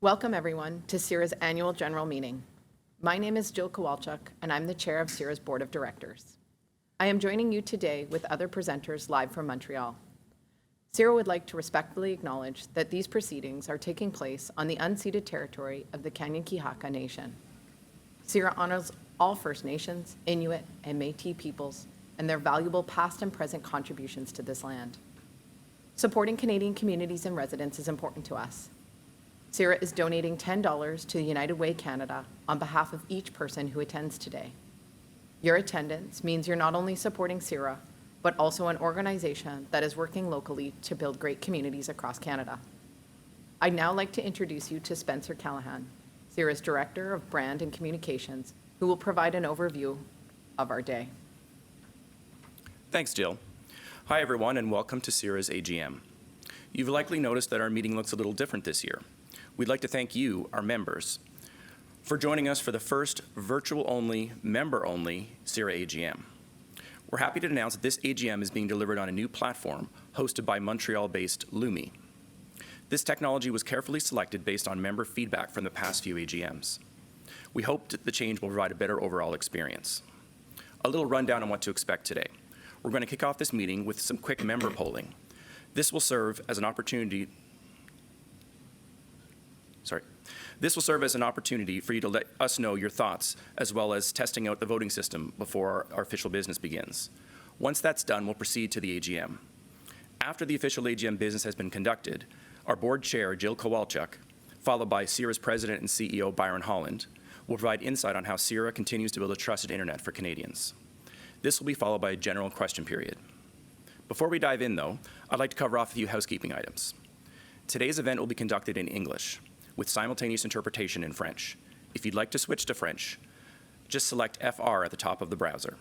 Welcome, everyone, to CIRA's annual general meeting. My name is Jill Kowalchuk, and I'm the chair of CIRA's board of directors. I am joining you today with other presenters live from Montreal. CIRA would like to respectfully acknowledge that these proceedings are taking place on the unceded territory of the Kanien'kehá:ka Nation. CIRA honors all First Nations, Inuit, and Métis peoples and their valuable past and present contributions to this land. Supporting Canadian communities and residents is important to us. CIRA is donating $10 to United Way Canada on behalf of each person who attends today. Your attendance means you're not only supporting CIRA, but also an organization that is working locally to build great communities across Canada. I'd now like to introduce you to Spencer Callahan, CIRA's Director of Brand and Communications, who will provide an overview of our day. Thanks, Jill. Hi, everyone, and welcome to CIRA's AGM. You've likely noticed that our meeting looks a little different this year. We'd like to thank you, our members, for joining us for the first virtual-only, member-only CIRA AGM. We're happy to announce that this AGM is being delivered on a new platform hosted by Montreal-based Lumi. This technology was carefully selected based on member feedback from the past few AGMs. We hope that the change will provide a better overall experience. A little rundown on what to expect today. We're going to kick off this meeting with some quick member polling. This will serve as an opportunity for you to let us know your thoughts, as well as testing out the voting system before our official business begins. Once that's done, we'll proceed to the AGM. After the official AGM business has been conducted, our board chair, Jill Kowalchuk, followed by CIRA's president and CEO, Byron Holland, will provide insight on how CIRA continues to build a trusted internet for Canadians. This will be followed by a general question period. Before we dive in, though, I'd like to cover off a few housekeeping items. Today's event will be conducted in English, with simultaneous interpretation in French. If you'd like to switch to French, just select FR at the top of the browser.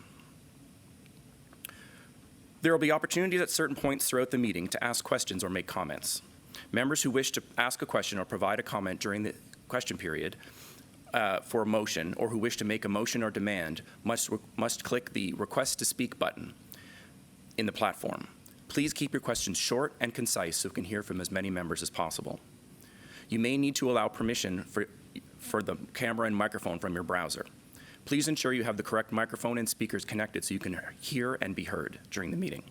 There will be opportunities at certain points throughout the meeting to ask questions or make comments. Members who wish to ask a question or provide a comment during the question period for a motion, or who wish to make a motion or demand, must click the Request to Speak button in the platform. Please keep your questions short and concise so we can hear from as many members as possible. You may need to allow permission for the camera and microphone from your browser. Please ensure you have the correct microphone and speakers connected so you can hear and be heard during the meeting.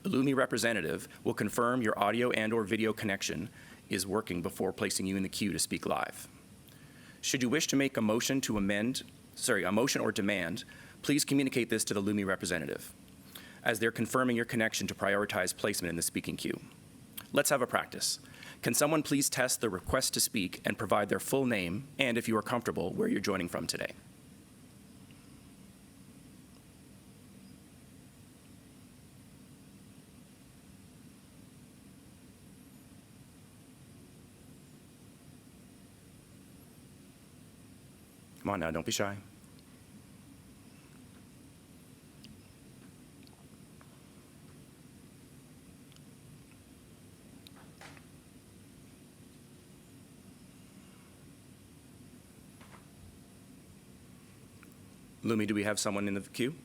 A Lumi representative will confirm your audio and/or video connection is working before placing you in the queue to speak live. Should you wish to make a motion or demand, please communicate this to the Lumi representative, as they're confirming your connection to prioritize placement in the speaking queue. Let's have a practice. Can someone please test the request to speak and provide their full name and, if you are comfortable, where you're joining from today? Come on now, don't be shy. Lumi, do we have someone in the queue?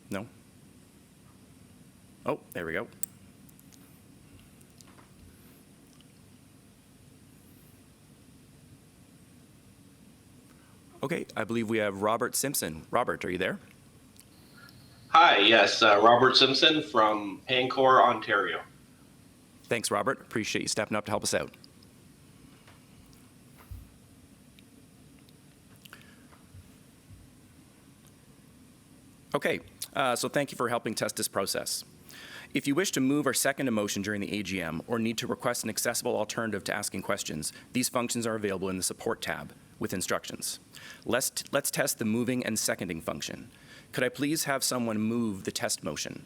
No? Oh, there we go. Okay, I believe we have Robert Simpson. Robert, are you there? Hi, yes, Robert Simpson from Pancor, Ontario. Thanks, Robert. Appreciate you stepping up to help us out. Okay, so thank you for helping test this process. If you wish to move or second a motion during the AGM or need to request an accessible alternative to asking questions, these functions are available in the Support tab with instructions. Let's test the moving and seconding function. Could I please have someone move the test motion?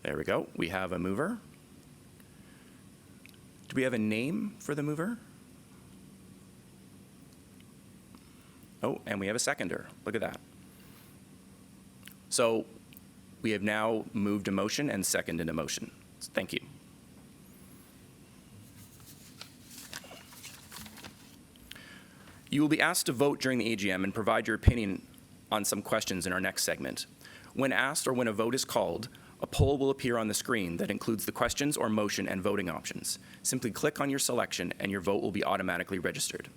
There we go. We have a mover. Do we have a name for the mover? Oh, and we have a seconder. Look at that. So we have now moved a motion and seconded a motion. Thank you. You will be asked to vote during the AGM and provide your opinion on some questions in our next segment. When asked or when a vote is called, a poll will appear on the screen that includes the questions or motion and voting options. Simply click on your selection and your vote will be automatically registered.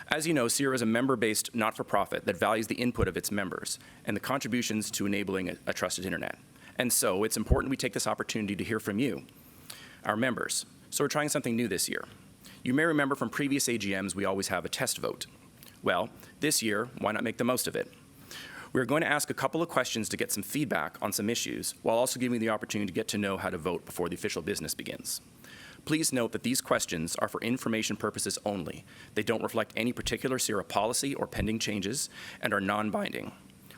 As you know, CIRA is a member-based not-for-profit that values the input of its members and the contributions to enabling a trusted internet. And so it's important we take this opportunity to hear from you, our members. So we're trying something new this year. You may remember from previous AGMs, we always have a test vote. Well, this year, why not make the most of it? We're going to ask a couple of questions to get some feedback on some issues, while also giving you the opportunity to get to know how to vote before the official business begins. Please note that these questions are for information purposes only. They don't reflect any particular CIRA policy or pending changes and are non-binding.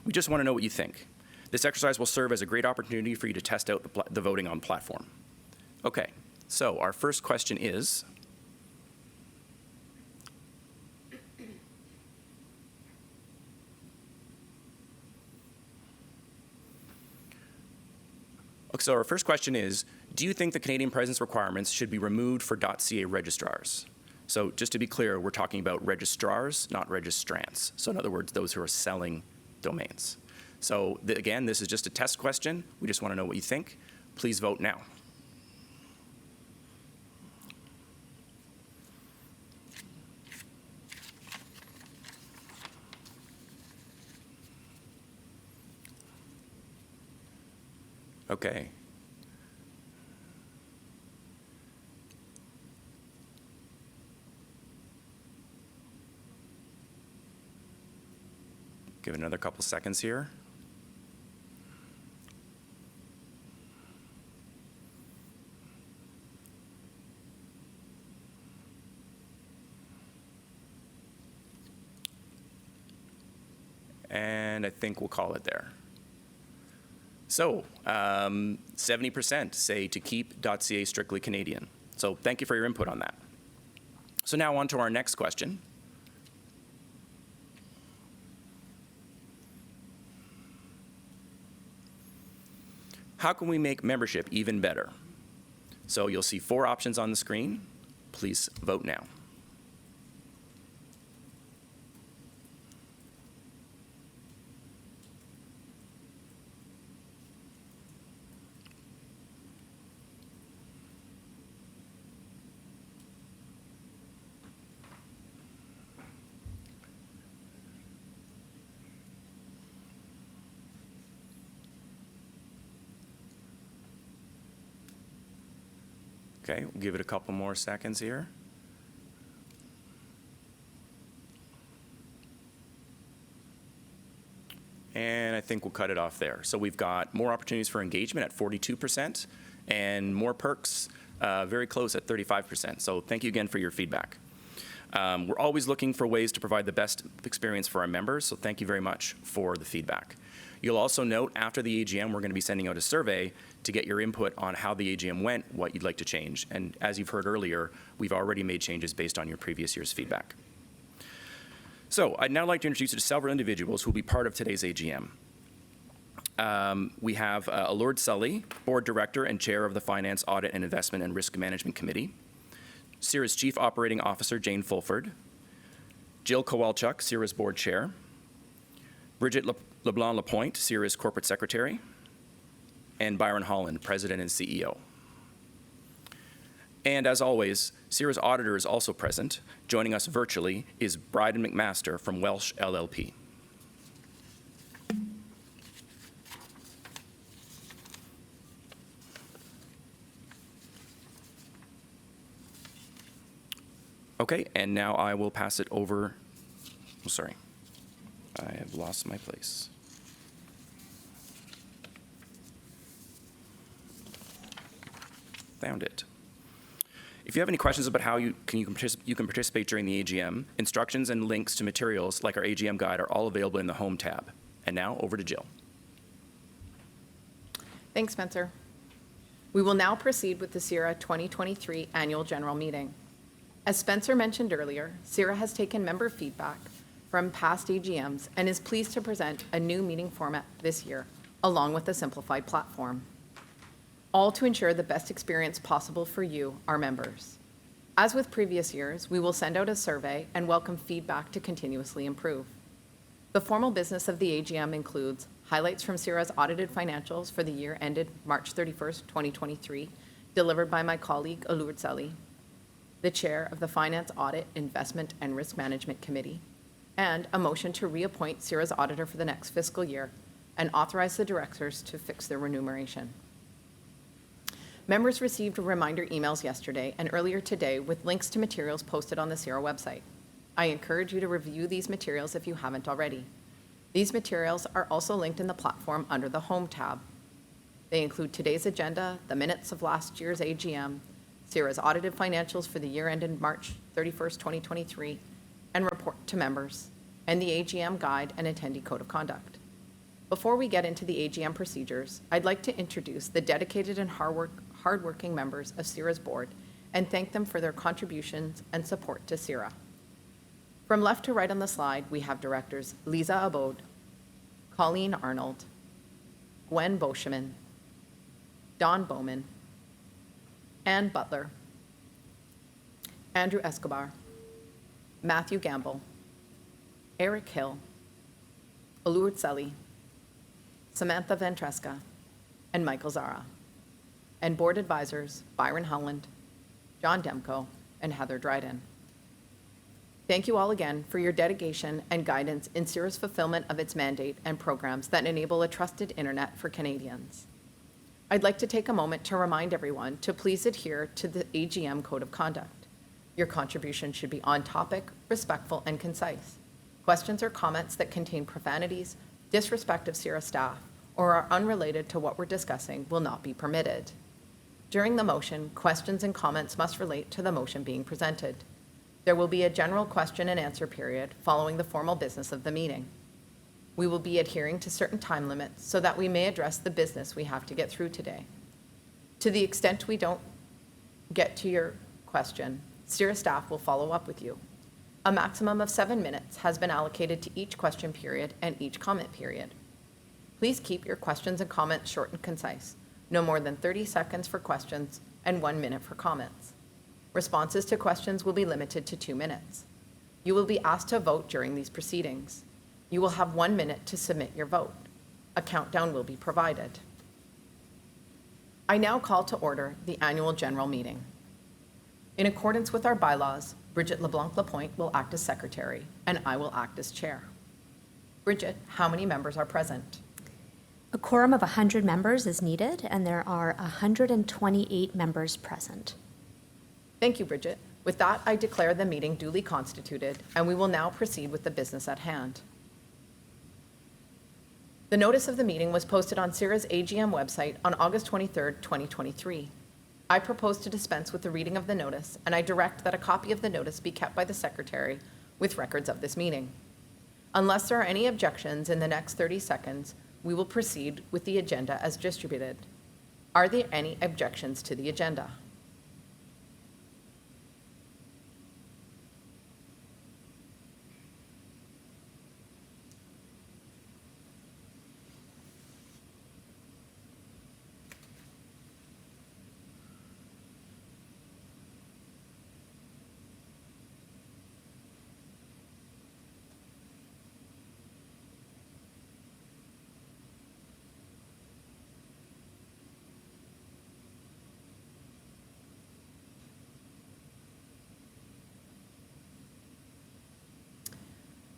We just want to know what you think. This exercise will serve as a great opportunity for you to test out the voting on platform. Okay, so our first question is, do you think the Canadian presence requirements should be removed for .ca registrars? So just to be clear, we're talking about registrars, not registrants. So in other words, those who are selling domains. So again, this is just a test question. We just want to know what you think. Please vote now. Okay. Give it another couple seconds here. And I think we'll call it there. So 70% say to keep .ca strictly Canadian. So thank you for your input on that. So now on to our next question. How can we make membership even better? So you'll see 4 options on the screen. Please vote now. Okay, we'll give it a couple more seconds here. And I think we'll cut it off there. So we've got more opportunities for engagement at 42% and more perks very close at 35%. So thank you again for your feedback. We're always looking for ways to provide the best experience for our members, so thank you very much for the feedback. You'll also note after the AGM, we're going to be sending out a survey to get your input on how the AGM went, what you'd like to change. And as you've heard earlier, we've already made changes based on your previous year's feedback. So I'd now like to introduce you to several individuals who will be part of today's AGM. We have Lord Sully, Board Director and Chair of the Finance, Audit and Investment and Risk Management Committee. CIRA's Chief Operating Officer, Jane Fulford. Jill Kowalchuk, CIRA's Board Chair. Bridget LeBlanc-Lapointe, CIRA's Corporate Secretary. And Byron Holland, President and CEO. And as always, CIRA's auditor is also present. Joining us virtually is Bryden McMaster from Welsh LLP. Okay, and now I will pass it over. Oh, sorry, I have lost my place. Found it. If you have any questions about how you can participate during the AGM, instructions and links to materials like our AGM guide are all available in the Home tab. And now over to Jill. Thanks, Spencer. We will now proceed with the CIRA 2023 Annual General Meeting. As Spencer mentioned earlier, CIRA has taken member feedback from past AGMs and is pleased to present a new meeting format this year, along with a simplified platform, all to ensure the best experience possible for you, our members. As with previous years, we will send out a survey and welcome feedback to continuously improve. The formal business of the AGM includes highlights from CIRA's audited financials for the year ended March 31st, 2023, delivered by my colleague, Alur Sally, the Chair of the Finance, Audit, Investment, and Risk Management Committee, and a motion to reappoint CIRA's auditor for the next fiscal year and authorize the directors to fix their remuneration. Members received reminder emails yesterday and earlier today with links to materials posted on the CIRA website. I encourage you to review these materials if you haven't already. These materials are also linked in the platform under the Home tab. They include today's agenda, the minutes of last year's AGM, CIRA's audited financials for the year ended March 31st, 2023, and report to members, and the AGM guide and attendee code of conduct. Before we get into the AGM procedures, I'd like to introduce the dedicated and hardworking members of CIRA's board and thank them for their contributions and support to CIRA. From left to right on the slide, we have directors Lisa Abode, Colleen Arnold, Gwen Boscheman, Don Bowman, Ann Butler, Andrew Escobar, Matthew Gamble, Eric Hill, Alur Sally, Samantha Ventresca, and Michael Zara, and board advisors Byron Holland, John Demko, and Heather Dryden. Thank you all again for your dedication and guidance in CIRA's fulfillment of its mandate and programs that enable a trusted internet for Canadians. I'd like to take a moment to remind everyone to please adhere to the AGM Code of Conduct. Your contribution should be on topic, respectful, and concise. Questions or comments that contain profanities, disrespect of CIRA staff, or are unrelated to what we're discussing will not be permitted. During the motion, questions and comments must relate to the motion being presented. There will be a general question and answer period following the formal business of the meeting. We will be adhering to certain time limits so that we may address the business we have to get through today. To the extent we don't get to your question, CIRA staff will follow up with you. A maximum of 7 minutes has been allocated to each question period and each comment period. Please keep your questions and comments short and concise, no more than 30 seconds for questions and 1 minute for comments. Responses to questions will be limited to 2 minutes. You will be asked to vote during these proceedings. You will have 1 minute to submit your vote. A countdown will be provided. I now call to order the annual general meeting. In accordance with our bylaws, Bridget LeBlanc-Lapointe will act as secretary, and I will act as chair. Bridget, how many members are present? A quorum of 100 members is needed, and there are 128 members present. Thank you, Bridget. With that, I declare the meeting duly constituted, and we will now proceed with the business at hand. The notice of the meeting was posted on CIRA's AGM website on August 23rd, 2023. I propose to dispense with the reading of the notice, and I direct that a copy of the notice be kept by the secretary with records of this meeting. Unless there are any objections in the next 30 seconds, we will proceed with the agenda as distributed. Are there any objections to the agenda?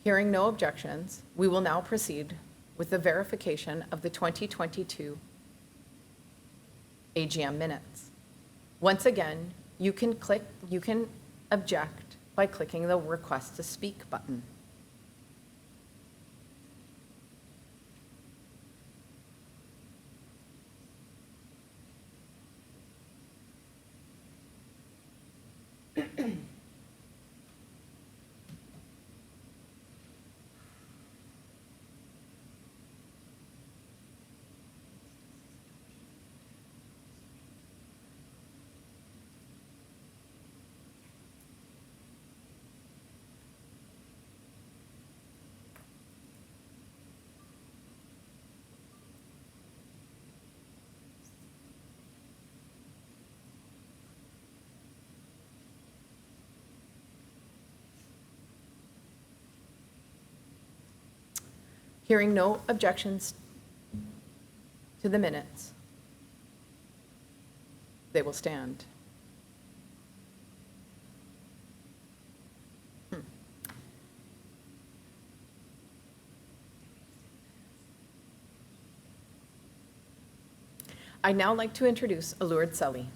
Hearing no objections, we will now proceed with the verification of the 2022 AGM minutes. Once again, you can object by clicking the Request to Speak button. Hearing no objections to the minutes. They will stand. I'd now like to introduce Alurd Sully,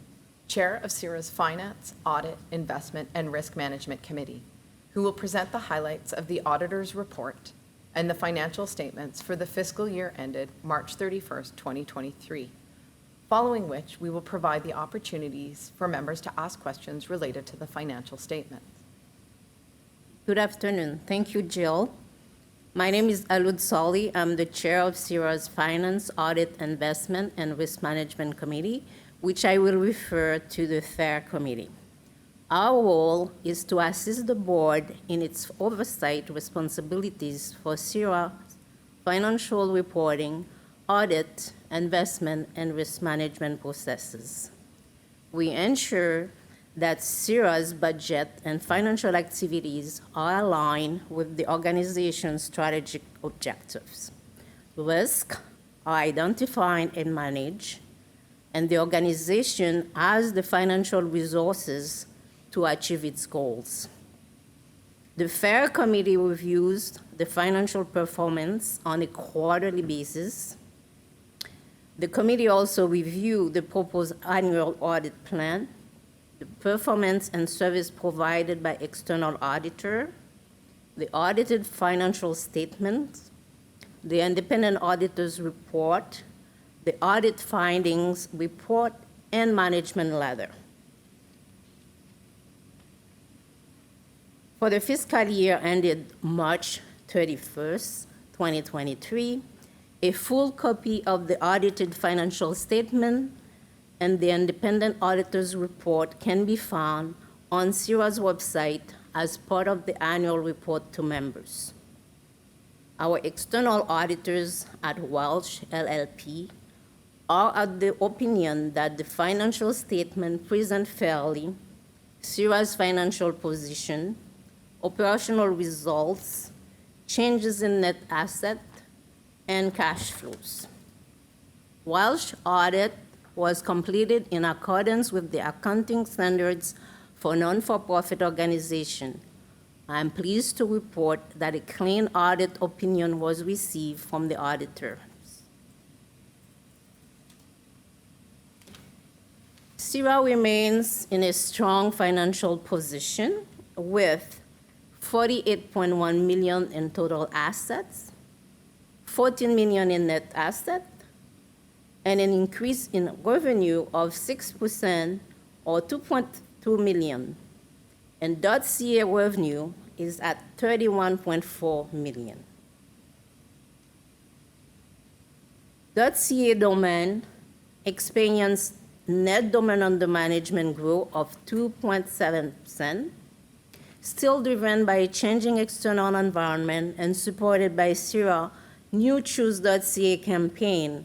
Chair of CIRA's Finance, Audit, Investment, and Risk Management Committee, who will present the highlights of the auditor's report and the financial statements for the fiscal year ended March 31st, 2023, following which we will provide the opportunities for members to ask questions related to the financial statements. Good afternoon. Thank you, Jill. My name is Alurd Sully. I'm the chair of CIRA's Finance, Audit, Investment, and Risk Management Committee, which I will refer to the FAIR Committee. Our role is to assist the board in its oversight responsibilities for CIRA financial reporting, audit, investment, and risk management processes. We ensure that CIRA's budget and financial activities are aligned with the organization's strategic objectives. Risks are identified and managed, and the organization has the financial resources to achieve its goals. The FAIR Committee reviews the financial performance on a quarterly basis. The committee also reviews the proposed annual audit plan, the performance and service provided by external auditor, the audited financial statements, the independent auditor's report, the audit findings report, and management letter. For the fiscal year ended March 31st, 2023, a full copy of the audited financial statement and the independent auditor's report can be found on CIRA's website as part of the annual report to members. Our external auditors at Welsh LLP are of the opinion that the financial statement present fairly CIRA's financial position, operational results, changes in net asset, and cash flows. Welsh audit was completed in accordance with the accounting standards for non-for-profit organization. I am pleased to report that a clean audit opinion was received from the auditor. CIRA remains in a strong financial position with $48.1 million in total assets, $14 million in net assets, and an increase in revenue of 6% or $2.2 million. And .ca revenue is at $31.4 million. .ca domain experienced net domain under management growth of 2.7%, still driven by a changing external environment and supported by CIRA new Choose.ca campaign,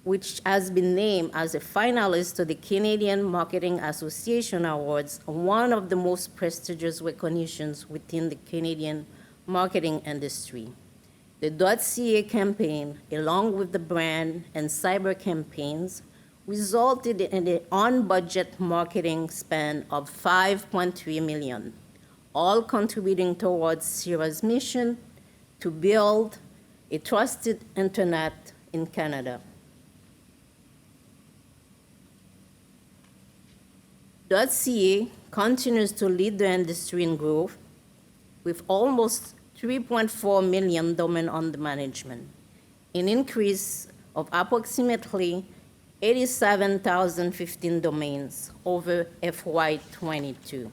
which has been named as a finalist to the Canadian Marketing Association Awards, one of the most prestigious recognitions within the Canadian marketing industry. The .ca campaign, along with the brand and cyber campaigns, resulted in an on-budget marketing spend of $5.3 million, all contributing towards CIRA's mission to build a trusted internet in Canada. .ca continues to lead the industry in growth with almost 3.4 million domain under management, an increase of approximately 87,015 domains over FY22.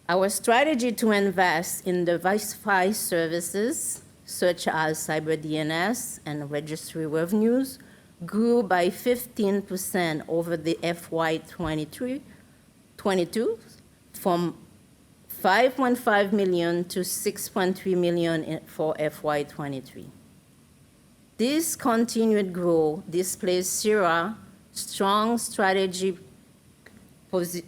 Our strategy to invest in diversified services such as cyber DNS and registry revenues grew by 15% over the FY22 from $5.5 million to $6.3 million for FY23. This continued growth displays CIRA's strong strategy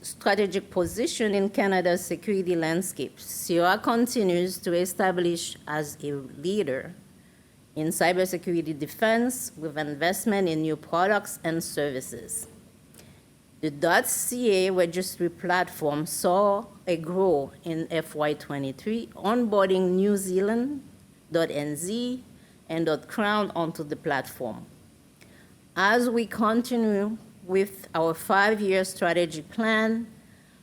strategic position in Canada's security landscape, CIRA continues to establish as a leader in cybersecurity defense with investment in new products and services. The .ca registry platform saw a growth in FY23, onboarding New Zealand, .nz, and .crown onto the platform. As we continue with our 5-year strategic plan,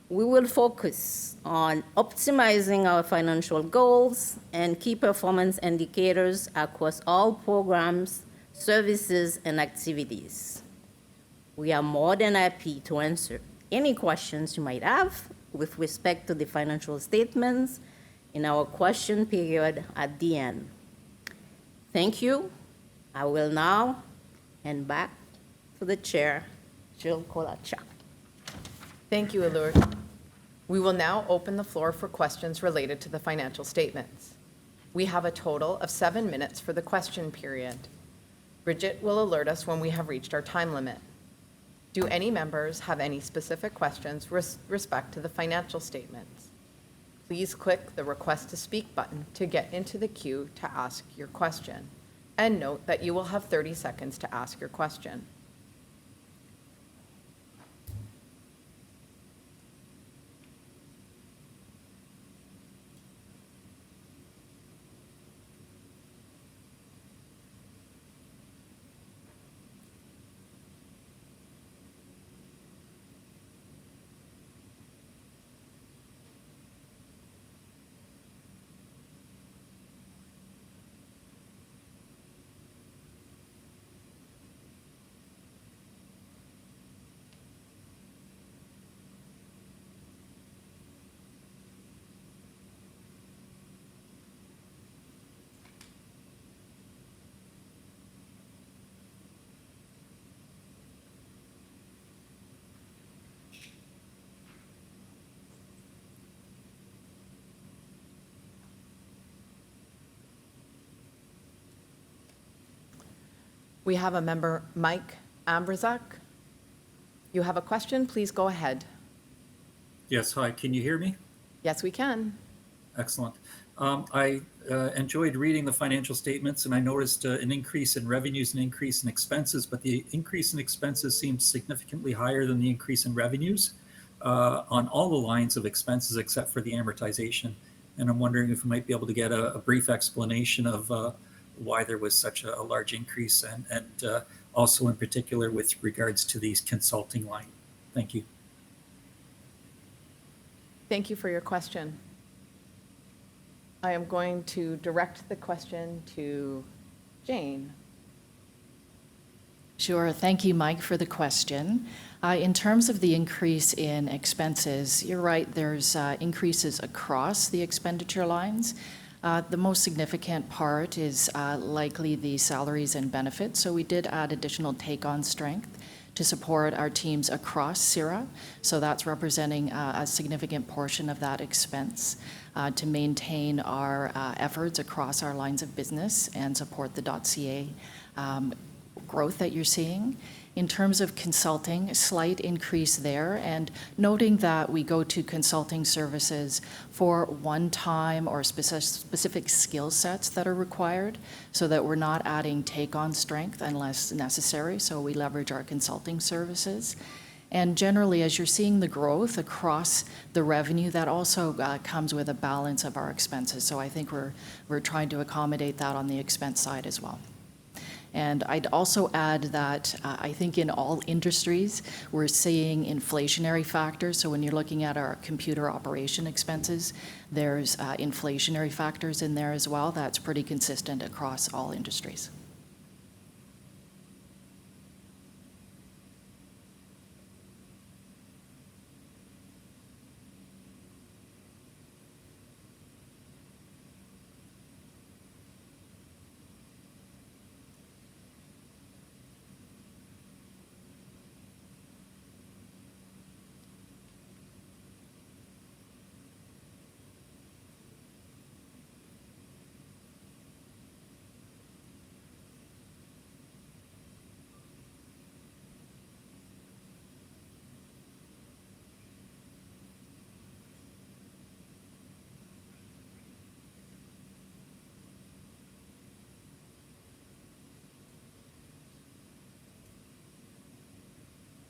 we will focus on optimizing our financial goals and key performance indicators across all programs, services, and activities. We are more than happy to answer any questions you might have with respect to the financial statements in our question period at the end. Thank you. I will now hand back to the chair, Jill Kolachak. Thank you, Alur. We will now open the floor for questions related to the financial statements. We have a total of 7 minutes for the question period. Bridget will alert us when we have reached our time limit. Do any members have any specific questions with respect to the financial statements? Please click the Request to Speak button to get into the queue to ask your question. And note that you will have 30 seconds to ask your question. We have a member, Mike Ambrazak. You have a question, please go ahead. Yes, hi, can you hear me? Yes, we can. Excellent. I enjoyed reading the financial statements, and I noticed an increase in revenues and increase in expenses, but the increase in expenses seems significantly higher than the increase in revenues on all the lines of expenses except for the amortization. And I'm wondering if we might be able to get a brief explanation of why there was such a large increase, and also in particular with regards to these consulting line. Thank you. Thank you for your question. I am going to direct the question to Jane. Sure. Thank you, Mike, for the question. In terms of the increase in expenses, you're right, there's increases across the expenditure lines. The most significant part is likely the salaries and benefits. So we did add additional take-on strength to support our teams across CIRA. So that's representing a significant portion of that expense to maintain our efforts across our lines of business and support the .ca growth that you're seeing. In terms of consulting, a slight increase there, and noting that we go to consulting services for one-time or specific skill sets that are required, so that we're not adding take-on strength unless necessary, so we leverage our consulting services. And generally, as you're seeing the growth across the revenue, that also comes with a balance of our expenses. So I think we're trying to accommodate that on the expense side as well. And I'd also add that I think in all industries, we're seeing inflationary factors. So when you're looking at our computer operation expenses, there's inflationary factors in there as well. That's pretty consistent across all industries.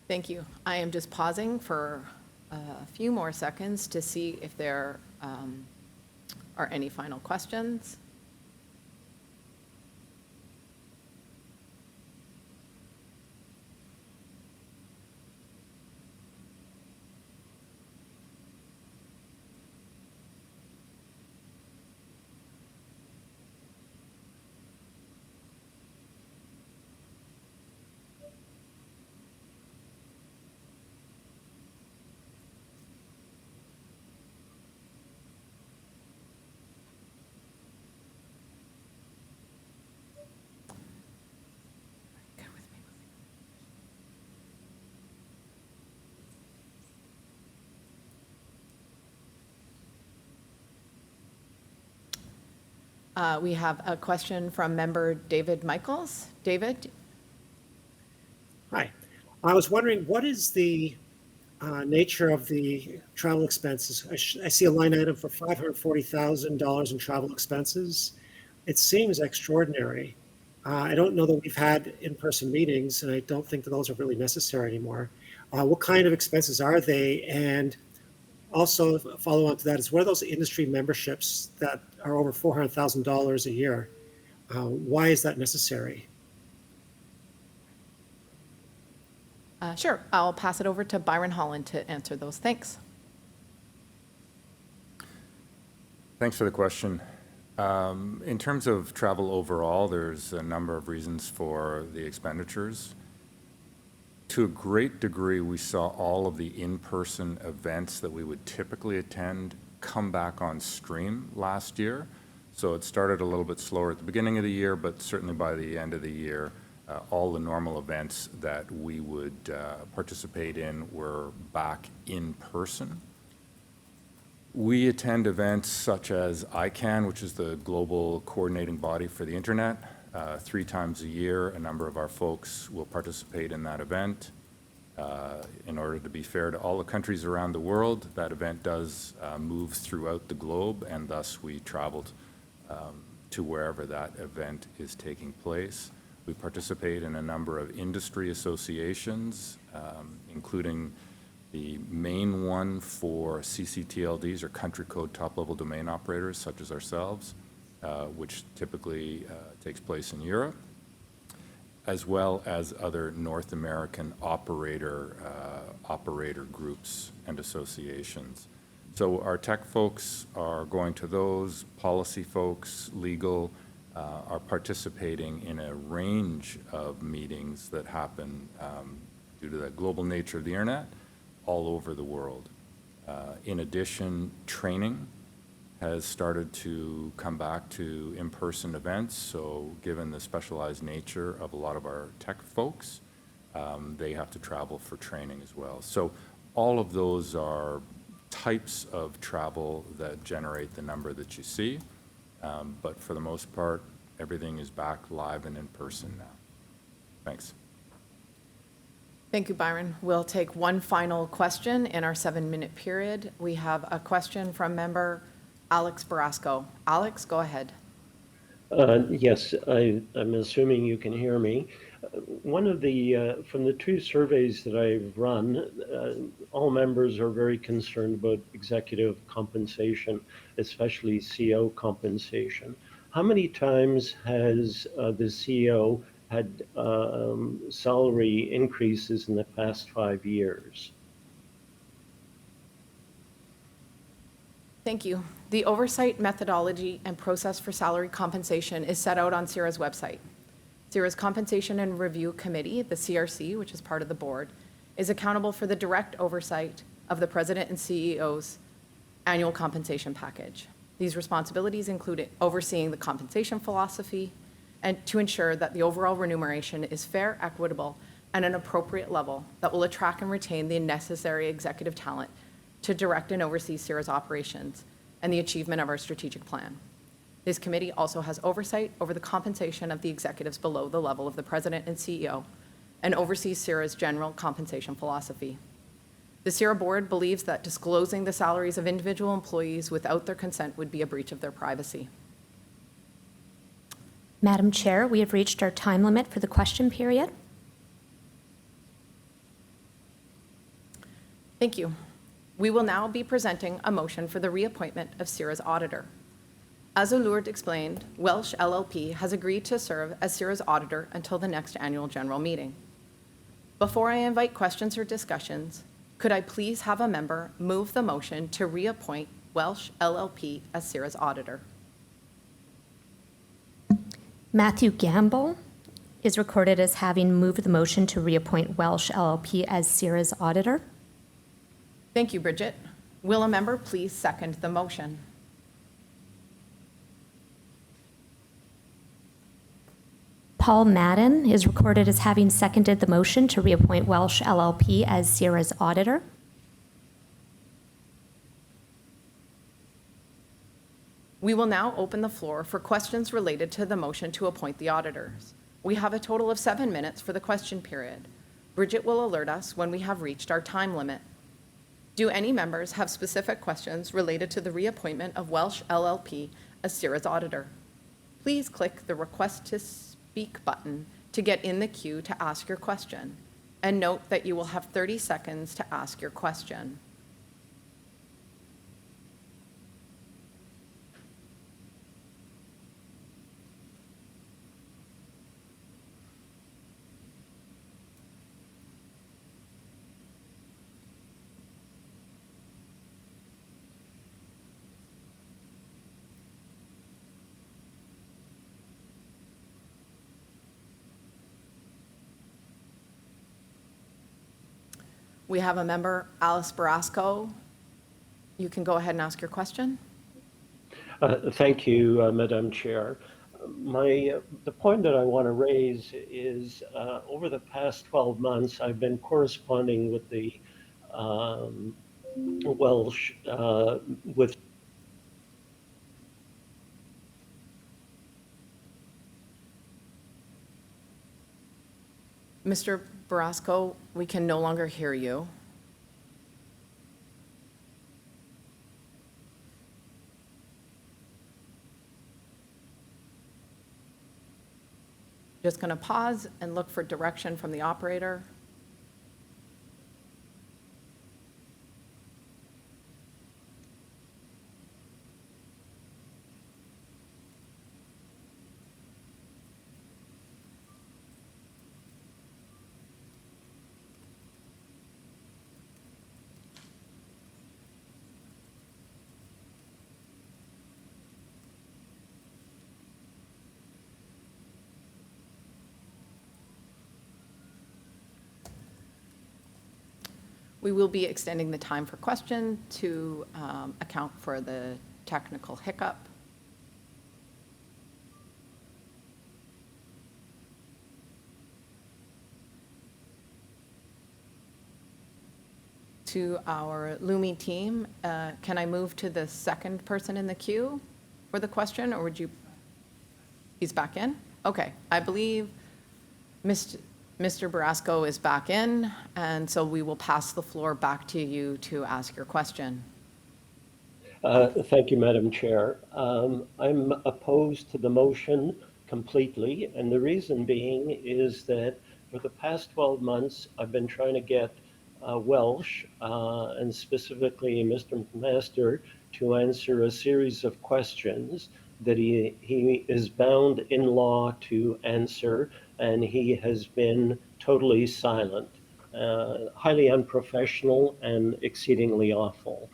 Thank you. I am just pausing for a few more seconds to see if there are any final questions. We have a question from member David Michaels. David? Hi. I was wondering, what is the nature of the travel expenses? I see a line item for $540,000 in travel expenses. It seems extraordinary. I don't know that we've had in-person meetings, and I don't think that those are really necessary anymore. What kind of expenses are they? And also, a follow-on to that is, what are those industry memberships that are over $400,000 a year? Why is that necessary? Sure. I'll pass it over to Byron Holland to answer those. Thanks. Thanks for the question. In terms of travel overall, there's a number of reasons for the expenditures. To a great degree, we saw all of the in-person events that we would typically attend come back on stream last year. So it started a little bit slower at the beginning of the year, but certainly by the end of the year, all the normal events that we would participate in were back in person. We attend events such as ICANN, which is the global coordinating body for the internet. 3 times a year, a number of our folks will participate in that event. In order to be fair to all the countries around the world, that event does move throughout the globe, and thus we traveled to wherever that event is taking place. We participate in a number of industry associations, including the main one for CCTLDs, or country code top-level domain operators, such as ourselves, which typically takes place in Europe, as well as other North American operator groups and associations. So our tech folks are going to those, policy folks, legal, are participating in a range of meetings that happen due to the global nature of the internet all over the world. In addition, training has started to come back to in-person events. So given the specialized nature of a lot of our tech folks, they have to travel for training as well. So all of those are types of travel that generate the number that you see. But for the most part, everything is back live and in person now. Thanks. Thank you, Byron. We'll take one final question in our 7-minute period. We have a question from member Alex Barasco. Alex, go ahead. Yes, I'm assuming you can hear me. One of the, from the 2 surveys that I've run, all members are very concerned about executive compensation, especially CEO compensation. How many times has the CEO had salary increases in the past 5 years? Thank you. The oversight methodology and process for salary compensation is set out on CIRA's website. CIRA's Compensation and Review Committee, the CRC, which is part of the board, is accountable for the direct oversight of the president and CEO's annual compensation package. These responsibilities include overseeing the compensation philosophy and to ensure that the overall remuneration is fair, equitable, and an appropriate level that will attract and retain the necessary executive talent to direct and oversee CIRA's operations and the achievement of our strategic plan. This committee also has oversight over the compensation of the executives below the level of the president and CEO and oversees CIRA's general compensation philosophy. The CIRA board believes that disclosing the salaries of individual employees without their consent would be a breach of their privacy. Madam Chair, we have reached our time limit for the question period. Thank you. We will now be presenting a motion for the reappointment of CIRA's auditor. As Lourdes explained, Welsh LLP has agreed to serve as CIRA's auditor until the next annual general meeting. Before I invite questions or discussions, could I please have a member move the motion to reappoint Welsh LLP as CIRA's auditor? Matthew Gamble is recorded as having moved the motion to reappoint Welsh LLP as CIRA's auditor. Thank you, Bridget. Will a member please second the motion? Paul Madden is recorded as having seconded the motion to reappoint Welsh LLP as CIRA's auditor. We will now open the floor for questions related to the motion to appoint the auditors. We have a total of 7 minutes for the question period. Bridget will alert us when we have reached our time limit. Do any members have specific questions related to the reappointment of Welsh LLP as CIRA's auditor? Please click the Request to Speak button to get in the queue to ask your question, and note that you will have 30 seconds to ask your question. We have a member, Alice Barasco. You can go ahead and ask your question. Thank you, Madam Chair. The point that I want to raise is over the past 12 months, I've been corresponding with the Welsh, with Mr. Barasco, we can no longer hear you. Just going to pause and look for direction from the operator. We will be extending the time for question to account for the technical hiccup. To our Lumi team, can I move to the second person in the queue for the question, or would you? He's back in? Okay, I believe Mr. Barasco is back in, and so we will pass the floor back to you to ask your question. Thank you, Madam Chair. I'm opposed to the motion completely, and the reason being is that for the past 12 months, I've been trying to get Welsh, and specifically Mr. McMaster, to answer a series of questions that he is bound in law to answer, and he has been totally silent, highly unprofessional and exceedingly awful.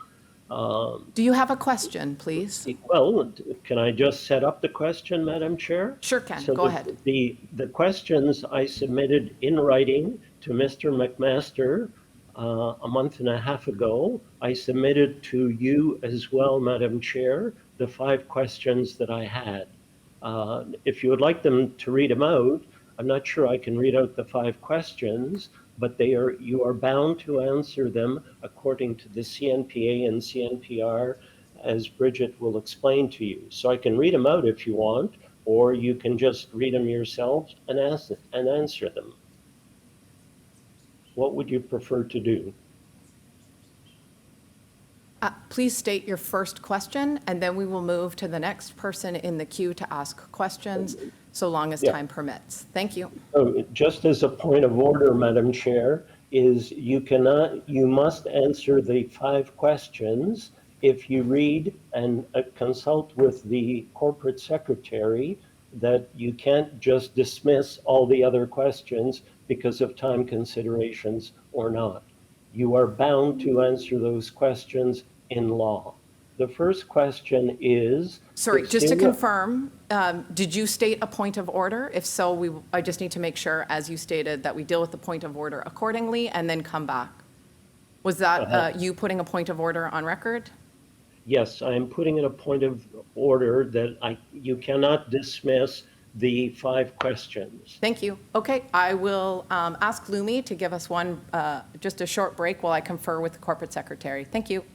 Do you have a question, please? Well, can I just set up the question, Madam Chair? Sure can. So Go ahead. The questions I submitted in writing to Mr. McMaster a month and a half ago. I submitted to you as well, Madam Chair, the 5 questions that I had. If you would like them to read them out, I'm not sure I can read out the 5 questions, but you are bound to answer them according to the CNPA and CNPR, as Bridget will explain to you. So I can read them out if you want, or you can just read them yourselves and answer them. What would you prefer to do? Please state your first question, and then we will move to the next person in the queue to ask questions, so long as time permits. Thank you. So just as a point of order, Madam Chair, is you must answer the 5 questions. If you read and consult with the corporate secretary, that you can't just dismiss all the other questions because of time considerations or not. You are bound to answer those questions in law. The first question is. Sorry, if just to CIRA confirm, did you state a point of order? If so, I just need to make sure, as you stated, that we deal with the point of order accordingly and then come back. Was that you putting a point of order on record? Yes, I am putting in a point of order that you cannot dismiss the 5 questions. Thank you. Okay, I will ask Lumi to give us just a short break while I confer with the corporate secretary. Thank you.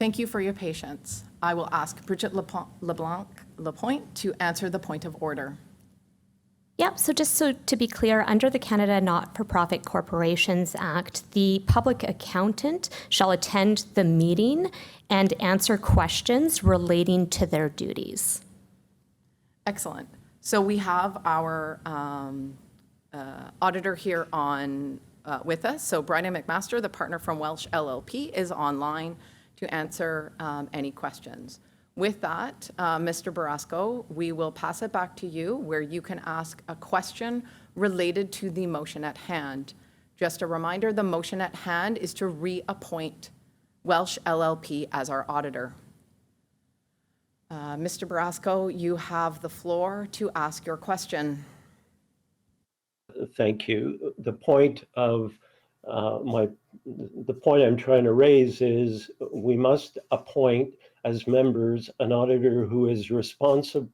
Thank you for your patience. I will ask Bridget Lapointe to answer the point of order. Yep, so just so to be clear, under the Canada Not-for-Profit Corporations Act, the public accountant shall attend the meeting and answer questions relating to their duties. Excellent. So we have our auditor here with us. So Brian McMaster, the partner from Welsh LLP, is online to answer any questions. With that, Mr. Barasco, we will pass it back to you where you can ask a question related to the motion at hand. Just a reminder, the motion at hand is to reappoint Welsh LLP as our auditor. Mr. Barasco, you have the floor to ask your question. Thank you. The point I'm trying to raise is we must appoint as members an auditor who is responsive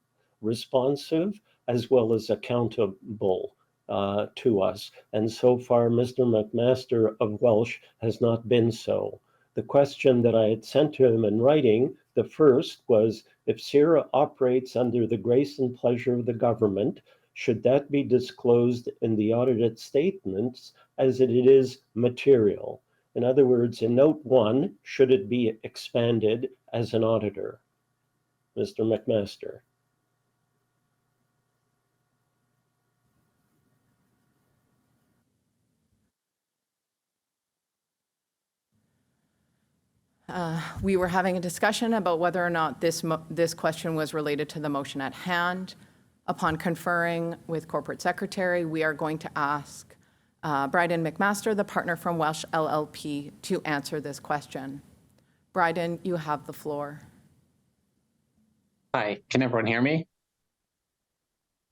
as well as accountable to us. And so far, Mr. McMaster of Welsh has not been so. The question that I had sent to him in writing, the first was, if CIRA operates under the grace and pleasure of the government, should that be disclosed in the audited statements as it is material? In other words, in note 1, should it be expanded as an auditor? Mr. McMaster. We were having a discussion about whether or not this question was related to the motion at hand. Upon conferring with Corporate Secretary, we are going to ask Bryden McMaster, the partner from Welsh LLP, to answer this question. Bryden, you have the floor. Hi, can everyone hear me?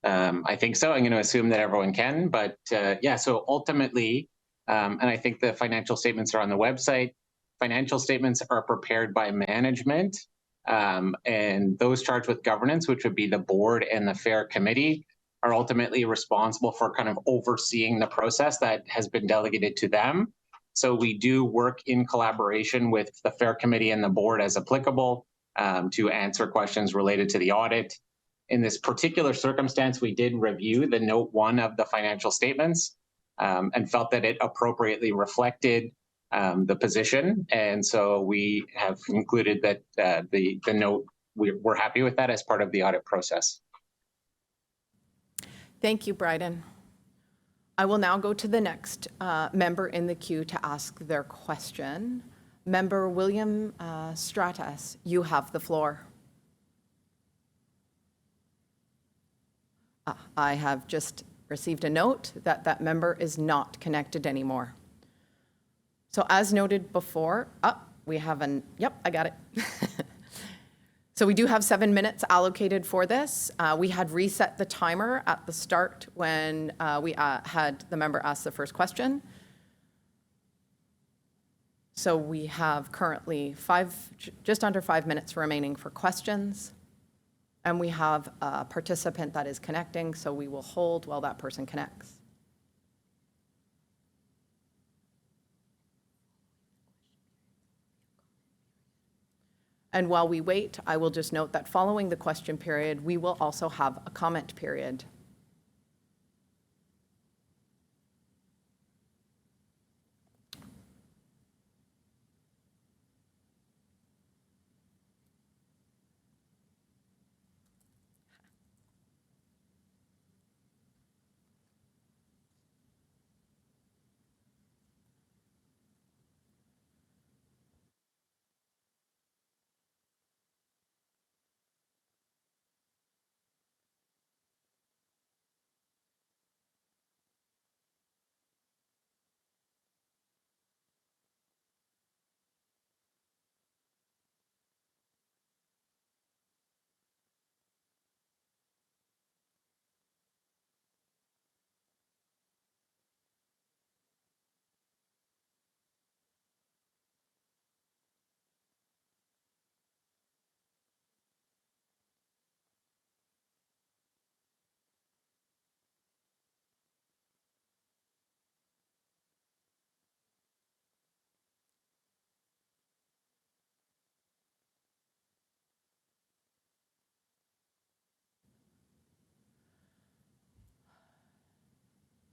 I think so. I'm going to assume that everyone can, but yeah, so ultimately, and I think the financial statements are on the website. Financial statements are prepared by management, and those charged with governance, which would be the board and the FAIR committee, are ultimately responsible for kind of overseeing the process that has been delegated to them. So we do work in collaboration with the FAIR committee and the board as applicable to answer questions related to the audit. In this particular circumstance, we did review the note 1 of the financial statements and felt that it appropriately reflected the position. And so we have concluded that the note, we're happy with that as part of the audit process. Thank you, Bryden. I will now go to the next member in the queue to ask their question. Member William Stratas, you have the floor. I have just received a note that that member is not connected anymore. So as noted before, we have yep, I got it. So we do have 7 minutes allocated for this. We had reset the timer at the start when we had the member ask the first question. So we have currently just under 5 minutes remaining for questions. And we have a participant that is connecting, so we will hold while that person connects. And while we wait, I will just note that following the question period, we will also have a comment period.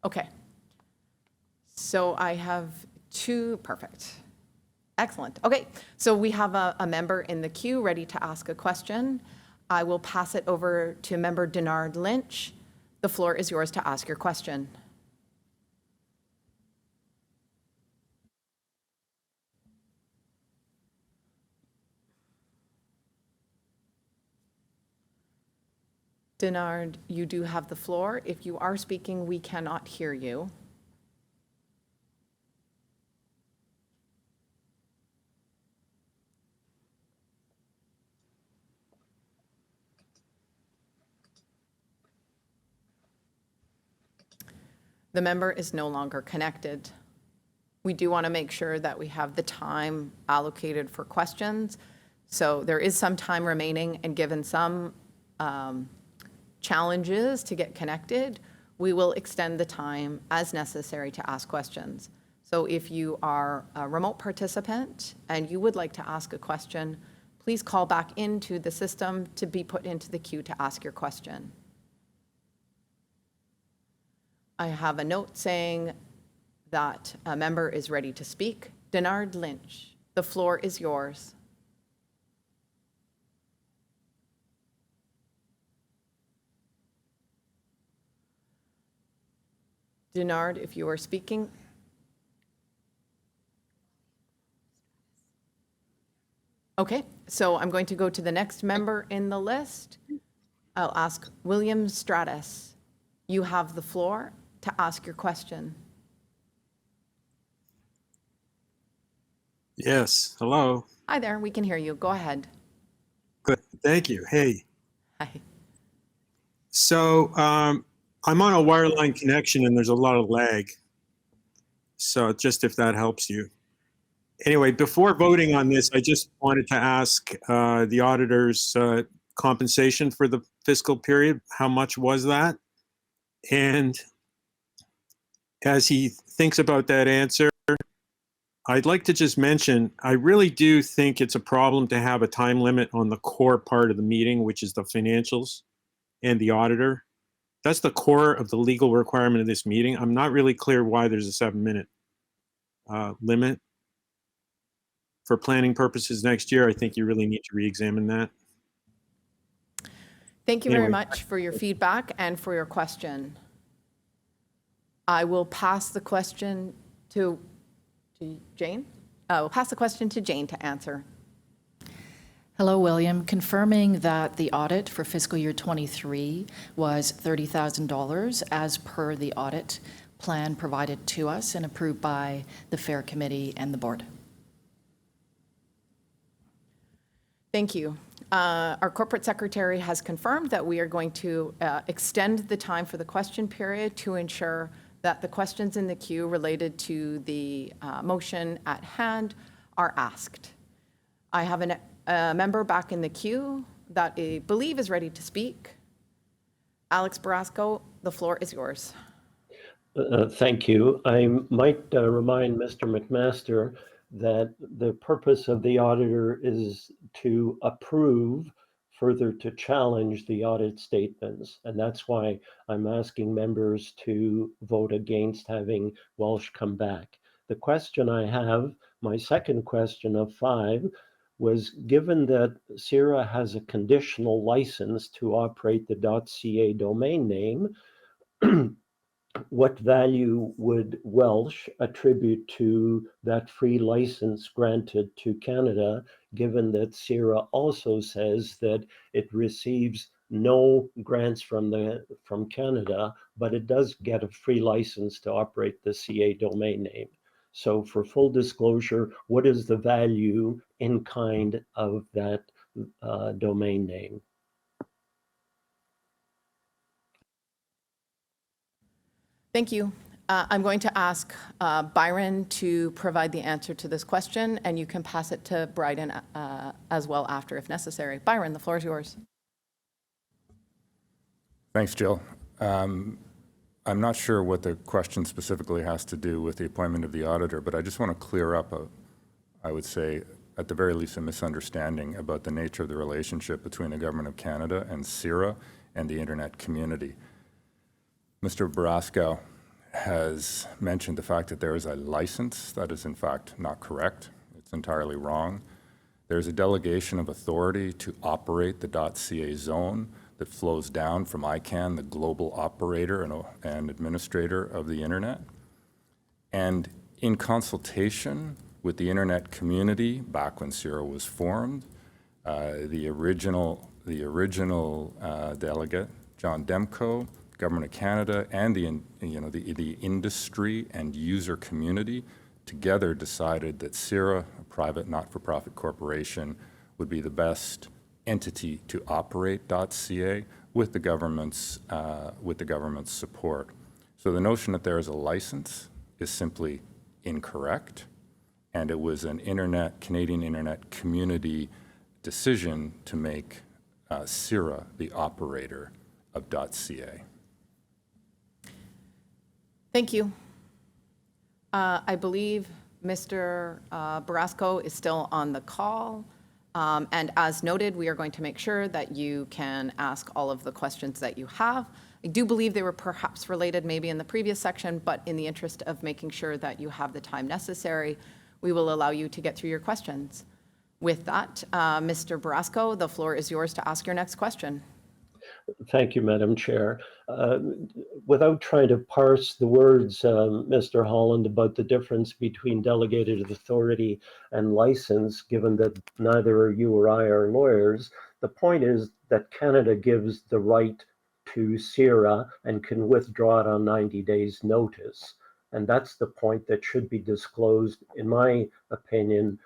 Okay. So I have perfect. Excellent. Okay, so we have a member in the queue ready to ask a question. I will pass it over to member Denard Lynch. The floor is yours to ask your question. Denard, you do have the floor. If you are speaking, we cannot hear you. The member is no longer connected. We do want to make sure that we have the time allocated for questions. So there is some time remaining, and given some challenges to get connected, we will extend the time as necessary to ask questions. So if you are a remote participant and you would like to ask a question, please call back into the system to be put into the queue to ask your question. I have a note saying that a member is ready to speak. Denard Lynch, the floor is yours. Denard, if you are speaking. Okay, so I'm going to go to the next member in the list. I'll ask William Stratus. You have the floor to ask your question. Yes, hello. Hi there, we can hear you. Go ahead. Good, thank you. Hey, Hi. so I'm on a wireline connection and there's a lot of lag. So just if that helps you. Anyway, before voting on this, I just wanted to ask the auditor's compensation for the fiscal period. How much was that? And as he thinks about that answer, I'd like to just mention, I really do think it's a problem to have a time limit on the core part of the meeting, which is the financials and the auditor. That's the core of the legal requirement of this meeting. I'm not really clear why there's a 7-minute limit. For planning purposes next year, I think you really need to re-examine that. Thank you very much for your feedback and for your question. I will pass the question to Jane. We'll pass the question to Jane to answer. Hello, William. Confirming that the audit for fiscal year 23 was $30,000 as per the audit plan provided to us and approved by the Fair Committee and the board. Thank you. Our corporate secretary has confirmed that we are going to extend the time for the question period to ensure that the questions in the queue related to the motion at hand are asked. I have a member back in the queue that I believe is ready to speak. Alex Barasco, the floor is yours. Thank you. I might remind Mr. McMaster that the purpose of the auditor is to approve, further to challenge the audit statements. And that's why I'm asking members to vote against having Welsh come back. The question I have, my second question of 5, was given that CIRA has a conditional license to operate the .ca domain name, what value would Welsh attribute to that free license granted to Canada, given that CIRA also says that it receives no grants from Canada, but it does get a free license to operate the CA domain name. So for full disclosure, what is the value in kind of that domain name? Thank you. I'm going to ask Byron to provide the answer to this question, and you can pass it to Bryden as well after if necessary. Byron, the floor is yours. Thanks, Jill. I'm not sure what the question specifically has to do with the appointment of the auditor, but I just want to clear up, I would say, at the very least, a misunderstanding about the nature of the relationship between the Government of Canada and CIRA and the internet community. Mr. Barasco has mentioned the fact that there is a license. That is, in fact, not correct. It's entirely wrong. There's a delegation of authority to operate the .ca zone that flows down from ICANN, the global operator and administrator of the internet. And in consultation with the internet community, back when CIRA was formed, the original delegate, John Demko, Government of Canada, and the industry and user community together decided that CIRA, a private not-for-profit corporation, would be the best entity to operate .ca with the government's support. So the notion that there is a license is simply incorrect, and it was an Canadian internet community decision to make CIRA the operator of .ca. Thank you. I believe Mr. Barasco is still on the call. And as noted, we are going to make sure that you can ask all of the questions that you have. I do believe they were perhaps related maybe in the previous section, but in the interest of making sure that you have the time necessary, we will allow you to get through your questions. With that, Mr. Barasco, the floor is yours to ask your next question. Thank you, Madam Chair. Without trying to parse the words, Mr. Holland, about the difference between delegated authority and license, given that neither you or I are lawyers, the point is that Canada gives the right to CIRA and can withdraw it on 90 days notice. And that's the point that should be disclosed, in my opinion,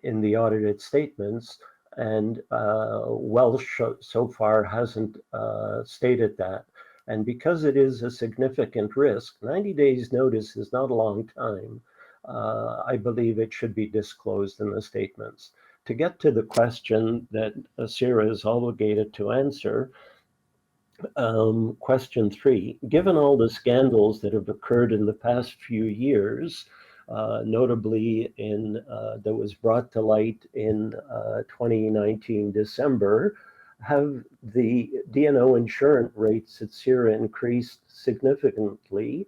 in the audited statements. And Welsh so far hasn't stated that. And because it is a significant risk, 90 days notice is not a long time. I believe it should be disclosed in the statements. To get to the question that CIRA is obligated to answer, question 3, given all the scandals that have occurred in the past few years, notably that was brought to light in 2019 December, have the D&O insurance rates at CIRA increased significantly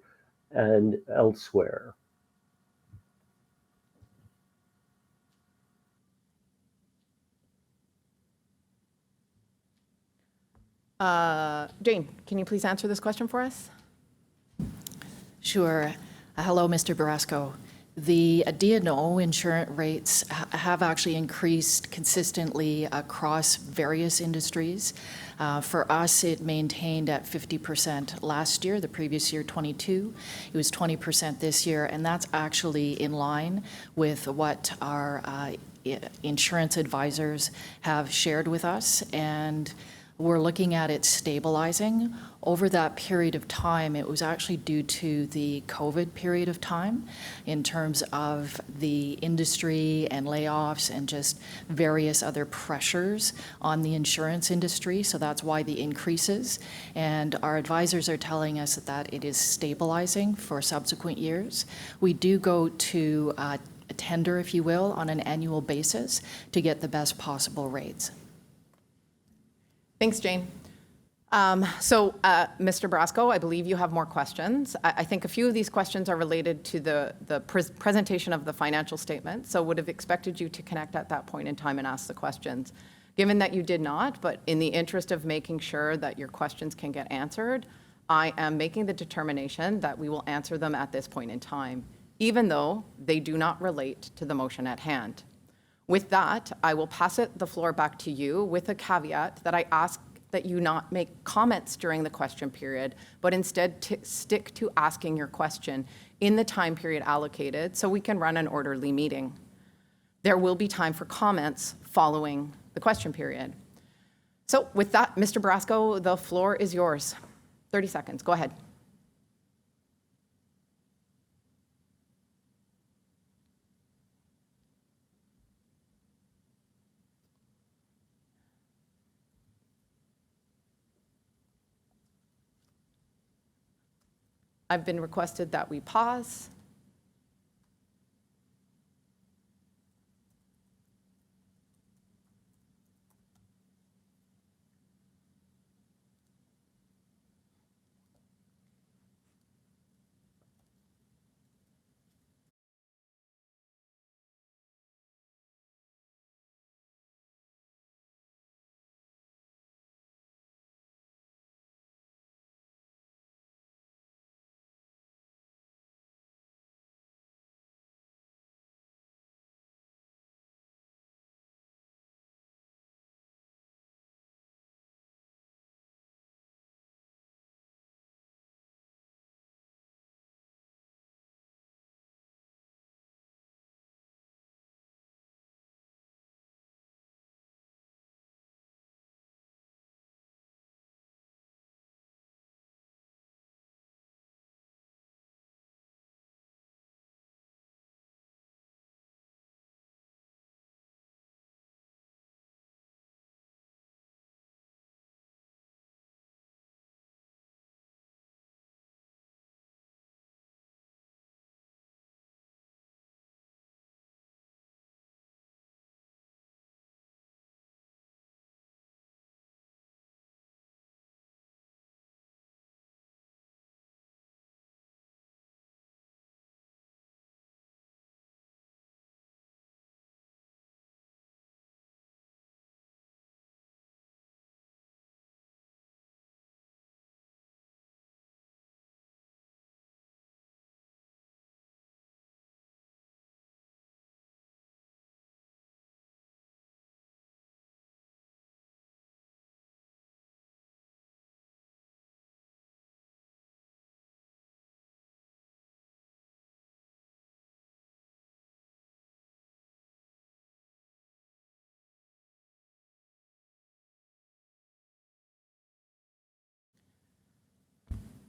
and elsewhere? Jane, can you please answer this question for us? Sure. Hello, Mr. Barasco. The D&O insurance rates have actually increased consistently across various industries. For us, it maintained at 50% last year, the previous year 22. It was 20% this year, and that's actually in line with what our insurance advisors have shared with us, and we're looking at it stabilizing. Over that period of time, it was actually due to the COVID period of time in terms of the industry and layoffs and just various other pressures on the insurance industry. So that's why the increases. And our advisors are telling us that it is stabilizing for subsequent years. We do go to a tender, if you will, on an annual basis to get the best possible rates. Thanks, Jane. Mr. Barasco, I believe you have more questions. I think a few of these questions are related to the presentation of the financial statement, so would have expected you to connect at that point in time and ask the questions. Given that you did not, but in the interest of making sure that your questions can get answered, I am making the determination that we will answer them at this point in time, even though they do not relate to the motion at hand. With that, I will pass the floor back to you with a caveat that I ask that you not make comments during the question period, but instead stick to asking your question in the time period allocated so we can run an orderly meeting. There will be time for comments following the question period. So with that, Mr. Barasco, the floor is yours. 30 seconds, go ahead. I've been requested that we pause.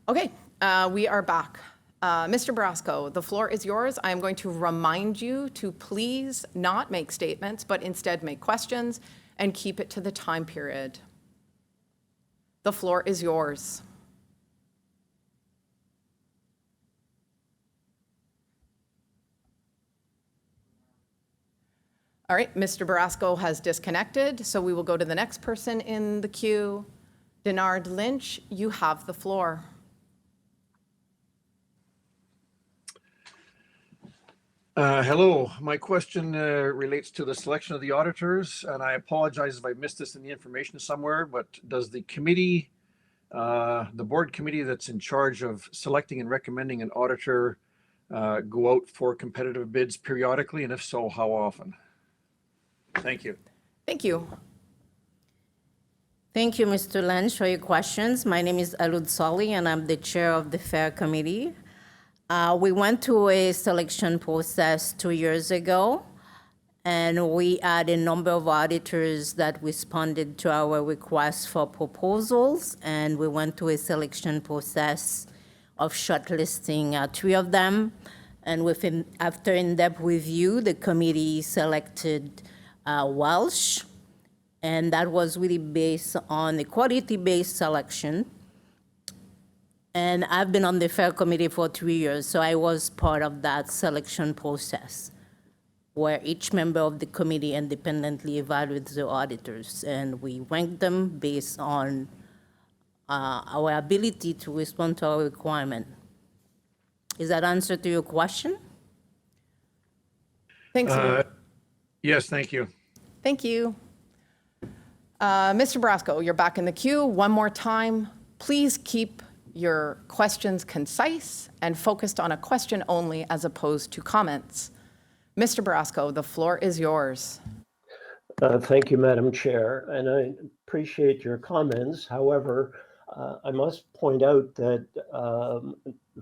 Okay, we are back. Mr. Brasco, the floor is yours. I am going to remind you to please not make statements, but instead make questions and keep it to the time period. The floor is yours. All right, Mr. Barasco has disconnected, so we will go to the next person in the queue. Denard Lynch, you have the floor. Hello, my question relates to the selection of the auditors, and I apologize if I missed this in the information somewhere, but does the committee, the board committee that's in charge of selecting and recommending an auditor go out for competitive bids periodically, and if so, how often? Thank you. Thank you. Thank you, Mr. Lynch, for your questions. My name is Alud Soli, and I'm the chair of the FAIR Committee. We went through a selection process 2 years ago, and we had a number of auditors that responded to our request for proposals, and we went through a selection process of shortlisting 3 of them. And after in-depth review, the committee selected Welsh, and that was really based on a quality-based selection. And I've been on the FAIR Committee for 3 years, so I was part of that selection process where each member of the committee independently evaluates the auditors, and we ranked them based on our ability to respond to our requirement. Is that answer to your question? Thanks. Yes, thank you. Thank you. Mr. Brasco, you're back in the queue. One more time, please keep your questions concise and focused on a question only as opposed to comments. Mr. Brasco, the floor is yours. Thank you, Madam Chair, and I appreciate your comments. However, I must point out that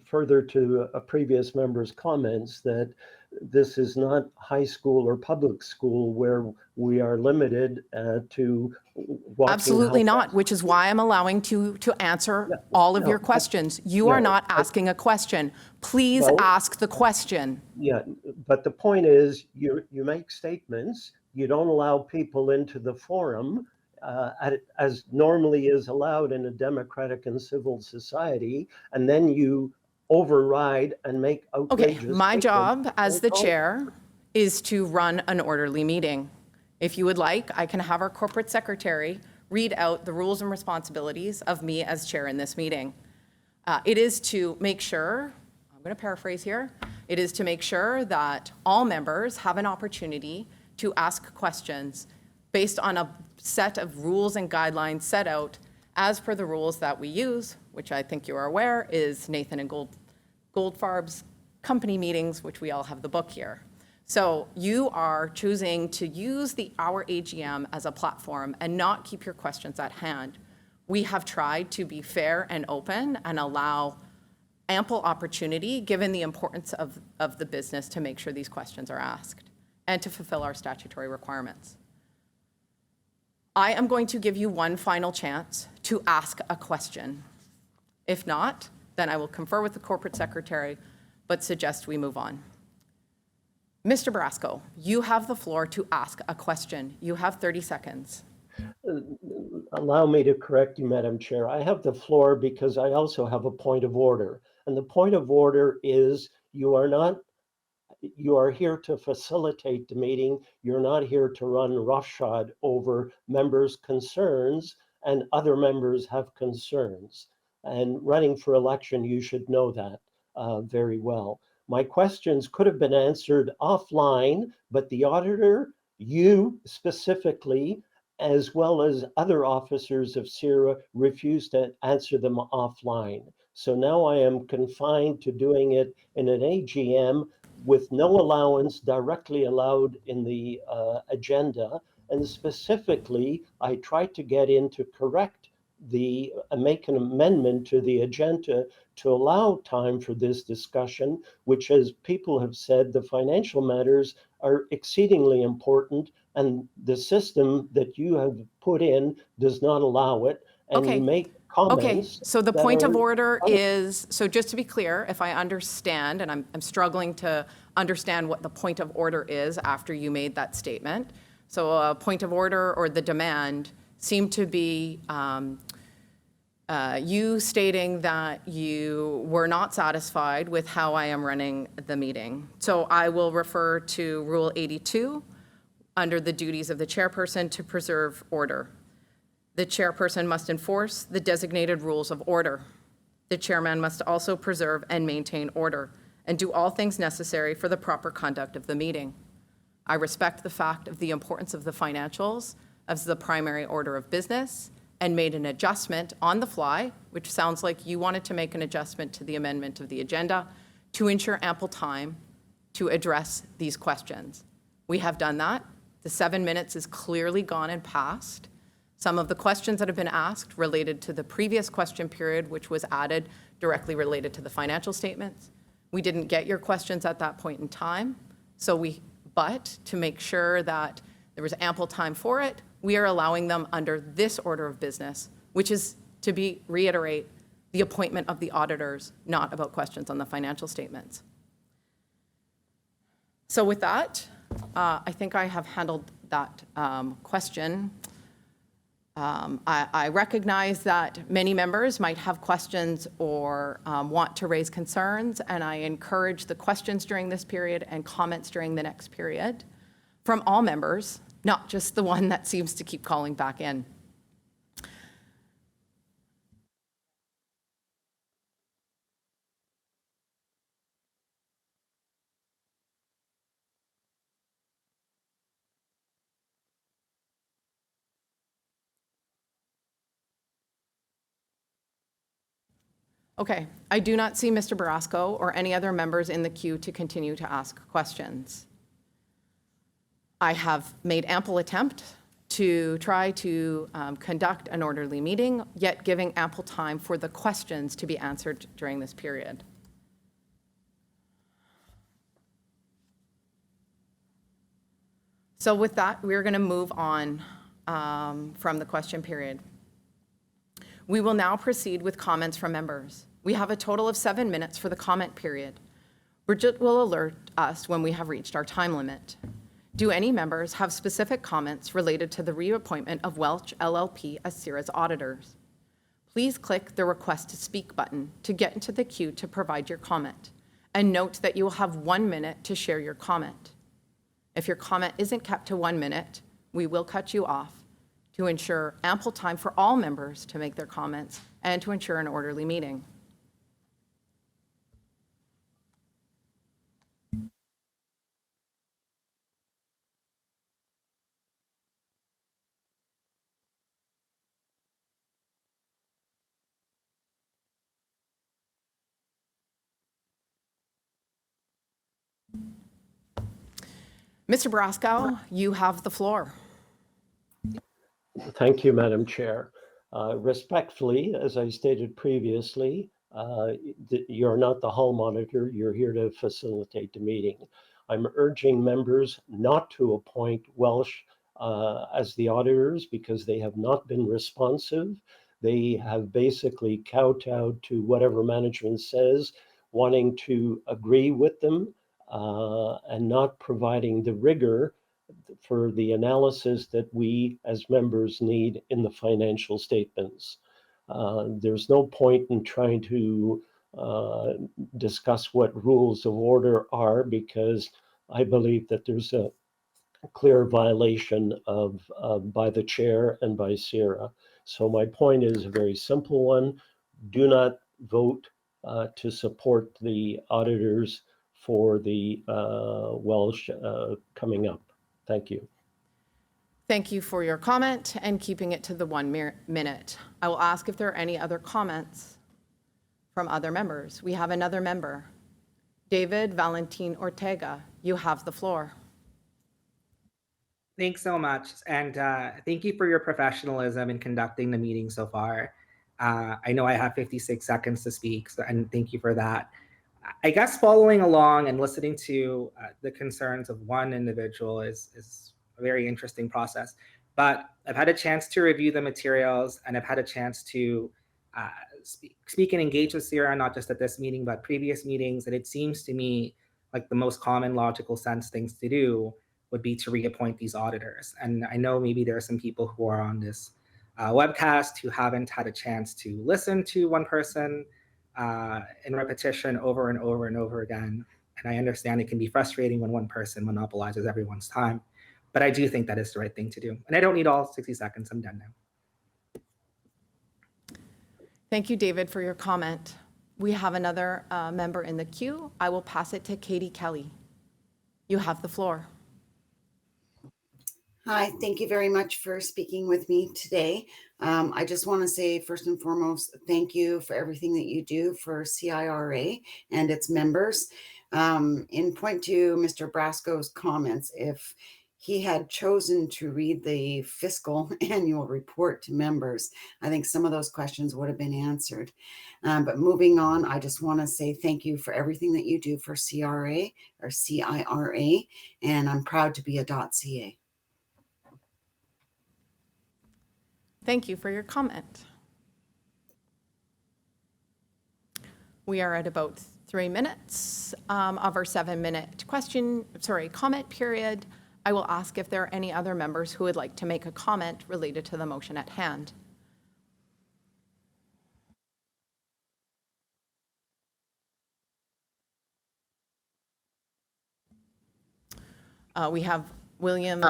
further to a previous member's comments, that this is not high school or public school where we are limited to walking. Absolutely not, which is why I'm allowing to answer all of your questions. You are not asking a question. Please ask the question. Yeah, but the point is, you make statements, you don't allow people into the forum as normally is allowed in a democratic and civil society, and then you override and make outrageous. Okay, my job as the chair is to run an orderly meeting. If you would like, I can have our corporate secretary read out the rules and responsibilities of me as chair in this meeting. It is to make sure, I'm going to paraphrase here, it is to make sure that all members have an opportunity to ask questions based on a set of rules and guidelines set out as per the rules that we use, which I think you are aware is Nathan and Goldfarb's company meetings, which we all have the book here. So you are choosing to use our AGM as a platform and not keep your questions at hand. We have tried to be fair and open and allow ample opportunity, given the importance of the business, to make sure these questions are asked and to fulfill our statutory requirements. I am going to give you one final chance to ask a question. If not, then I will confer with the corporate secretary, but suggest we move on. Mr. Brasco, you have the floor to ask a question. You have 30 seconds. Allow me to correct you, Madam Chair. I have the floor because I also have a point of order. And the point of order is you are here to facilitate the meeting. You're not here to run roughshod over members' concerns, and other members have concerns. And running for election, you should know that very well. My questions could have been answered offline, but the auditor, you specifically, as well as other officers of CIRA, refused to answer them offline. So now I am confined to doing it in an AGM with no allowance directly allowed in the agenda. And specifically, I tried to get in to correct make an amendment to the agenda to allow time for this discussion, which, as people have said, the financial matters are exceedingly important, and the system that you have put in does not allow it. And Okay. you make comments. so the that point of are- order is, so just to be clear, if I understand, and I'm struggling to understand what the point of order is after you made that statement. So a point of order or the demand seemed to be you stating that you were not satisfied with how I am running the meeting. So I will refer to Rule 82 under the duties of the chairperson to preserve order. The chairperson must enforce the designated rules of order. The chairman must also preserve and maintain order and do all things necessary for the proper conduct of the meeting. I respect the fact of the importance of the financials as the primary order of business and made an adjustment on the fly, which sounds like you wanted to make an adjustment to the amendment of the agenda to ensure ample time to address these questions. We have done that. The 7 minutes is clearly gone and past. Some of the questions that have been asked related to the previous question period, which was added directly related to the financial statements. We didn't get your questions at that point in time, but to make sure that there was ample time for it, we are allowing them under this order of business, which is, to reiterate, the appointment of the auditors, not about questions on the financial statements. So with that, I think I have handled that question. I recognize that many members might have questions or want to raise concerns, and I encourage the questions during this period and comments during the next period from all members, not just the one that seems to keep calling back in. Okay, I do not see Mr. Barasco or any other members in the queue to continue to ask questions. I have made ample attempt to try to conduct an orderly meeting, yet giving ample time for the questions to be answered during this period. So with that, we're going to move on from the question period. We will now proceed with comments from members. We have a total of 7 minutes for the comment period. Bridget will alert us when we have reached our time limit. Do any members have specific comments related to the reappointment of Welch LLP as CIRA's auditors? Please click the Request to Speak button to get into the queue to provide your comment. And note that you will have 1 minute to share your comment. If your comment isn't kept to 1 minute, we will cut you off to ensure ample time for all members to make their comments and to ensure an orderly meeting. Mr. Barasco, you have the floor. Thank you, Madam Chair. Respectfully, as I stated previously, you're not the hall monitor. You're here to facilitate the meeting. I'm urging members not to appoint Welsh as the auditors because they have not been responsive. They have basically kowtowed to whatever management says, wanting to agree with them and not providing the rigor for the analysis that we as members need in the financial statements. There's no point in trying to discuss what rules of order are because I believe that there's a clear violation by the chair and by CIRA. So my point is a very simple one. Do not vote to support the auditors for the Welsh coming up. Thank you. Thank you for your comment and keeping it to the 1 minute. I will ask if there are any other comments from other members. We have another member. David Valentin Ortega, you have the floor. Thanks so much. And thank you for your professionalism in conducting the meeting so far. I know I have 56 seconds to speak, and thank you for that. I guess following along and listening to the concerns of one individual is a very interesting process. But I've had a chance to review the materials and I've had a chance to speak and engage with CIRA, not just at this meeting, but previous meetings. And it seems to me like the most common logical sense things to do would be to reappoint these auditors. And I know maybe there are some people who are on this webcast who haven't had a chance to listen to one person in repetition over and over and over again. And I understand it can be frustrating when one person monopolizes everyone's time, but I do think that is the right thing to do. And I don't need all 60 seconds. I'm done now. Thank you, David, for your comment. We have another member in the queue. I will pass it to Katie Kelly. You have the floor. Hi, thank you very much for speaking with me today. I just want to say, first and foremost, thank you for everything that you do for CIRA and its members. In point to Mr. Brasco's comments, if he had chosen to read the fiscal annual report to members, I think some of those questions would have been answered. But moving on, I just want to say thank you for everything that you do for CIRA, and I'm proud to be a .ca. Thank you for your comment. We are at about 3 minutes of our 7-minute comment period. I will ask if there are any other members who would like to make a comment related to the motion at hand. We have William.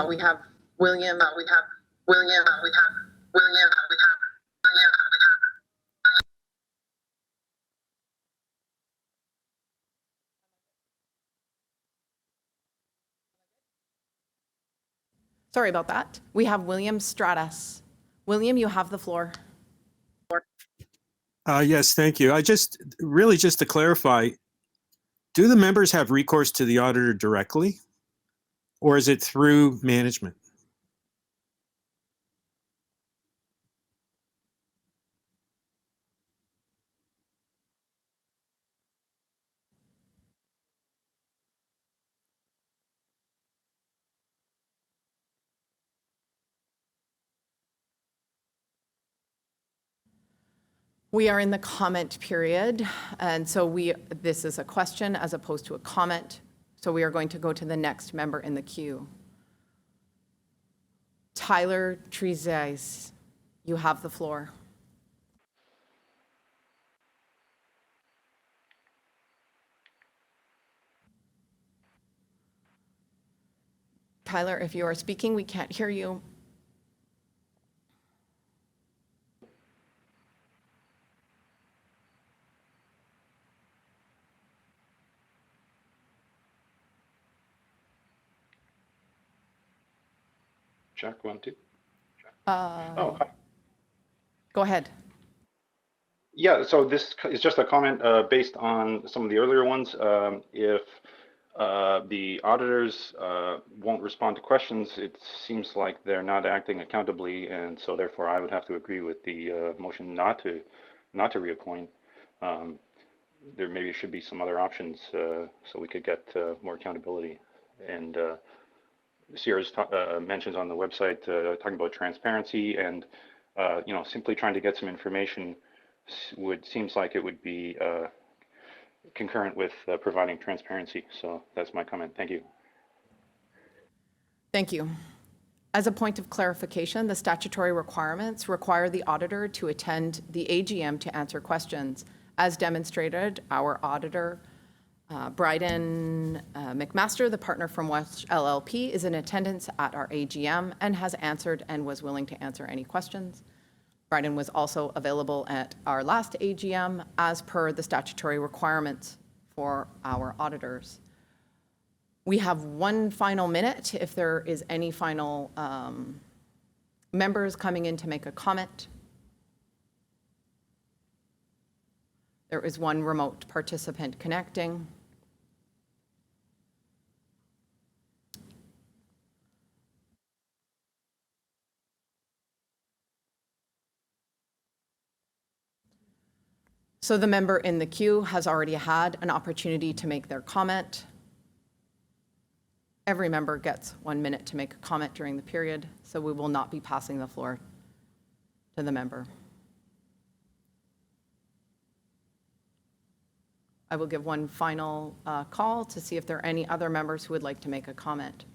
Sorry about that. We have William Stratus. William, you have the floor. Yes, thank you. Just to clarify, do the members have recourse to the auditor directly, or is it through management? We are in the comment period, and so this is a question as opposed to a comment. So we are going to go to the next member in the queue. Tyler Trezise, you have the floor. Tyler, if you are speaking, we can't hear you. Check 1, 2. Go ahead. Yeah, so this is just a comment based on some of the earlier ones. If the auditors won't respond to questions, it seems like they're not acting accountably, and so therefore I would have to agree with the motion not to reappoint. There maybe should be some other options so we could get more accountability. And CIRA's mentions on the website talking about transparency and simply trying to get some information seems like it would be concurrent with providing transparency. So that's my comment. Thank you. Thank you. As a point of clarification, the statutory requirements require the auditor to attend the AGM to answer questions. As demonstrated, our auditor, Bryden McMaster, the partner from Welsh LLP, is in attendance at our AGM and has answered and was willing to answer any questions. Bryden was also available at our last AGM as per the statutory requirements for our auditors. We have 1 final minute if there is any final members coming in to make a comment. There is 1 remote participant connecting. So the member in the queue has already had an opportunity to make their comment. Every member gets 1 minute to make a comment during the period, so we will not be passing the floor to the member. I will give one final call to see if there are any other members who would like to make a comment.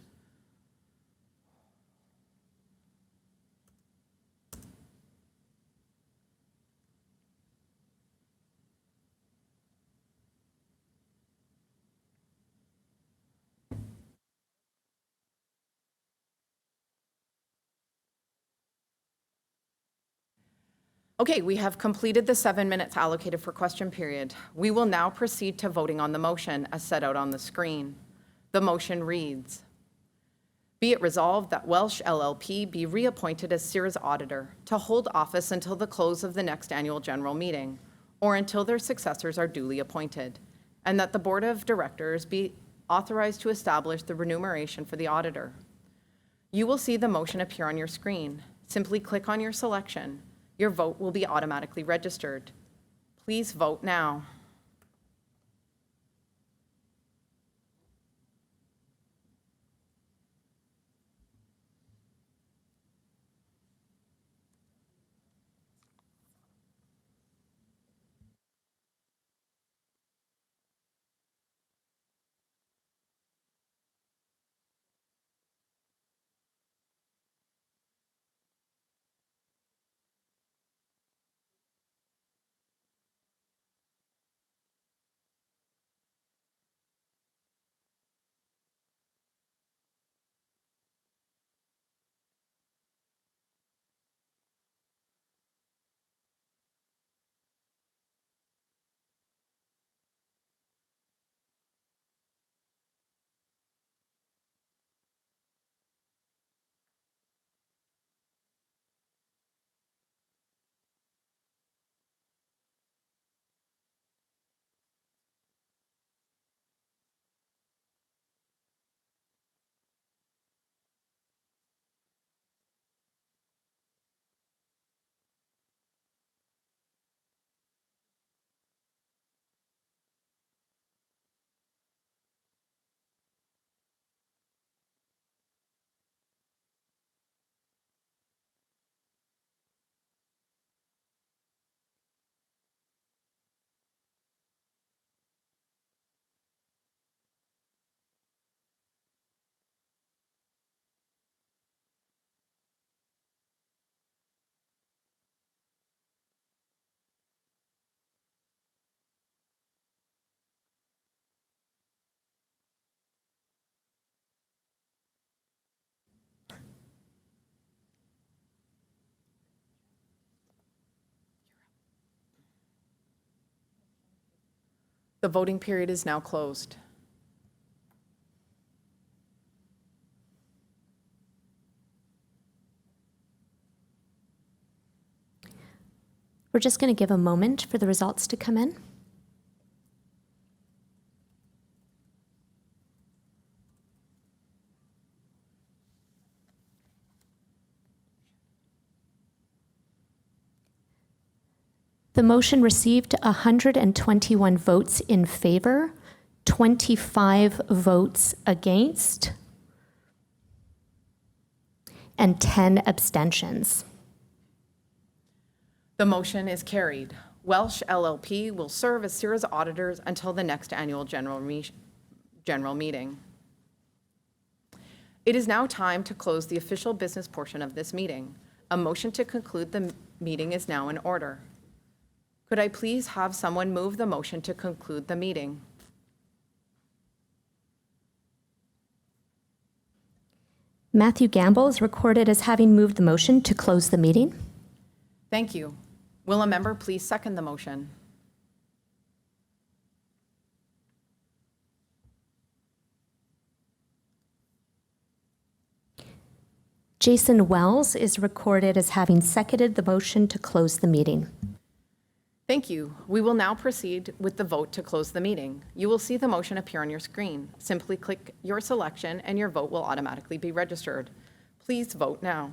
Okay, we have completed the 7 minutes allocated for question period. We will now proceed to voting on the motion as set out on the screen. The motion reads, be it resolved that Welsh LLP be reappointed as CIRA's auditor to hold office until the close of the next annual general meeting or until their successors are duly appointed, and that the board of directors be authorized to establish the remuneration for the auditor. You will see the motion appear on your screen. Simply click on your selection. Your vote will be automatically registered. Please vote now. The voting period is now closed. We're just going to give a moment for the results to come in. The motion received 121 votes in favor, 25 votes against, and 10 abstentions. The motion is carried. Welsh LLP will serve as CIRA's auditors until the next annual general meeting. It is now time to close the official business portion of this meeting. A motion to conclude the meeting is now in order. Could I please have someone move the motion to conclude the meeting? Matthew Gamble is recorded as having moved the motion to close the meeting. Thank you. Will a member please second the motion? Jason Wells is recorded as having seconded the motion to close the meeting. Thank you. We will now proceed with the vote to close the meeting. You will see the motion appear on your screen. Simply click your selection and your vote will automatically be registered. Please vote now.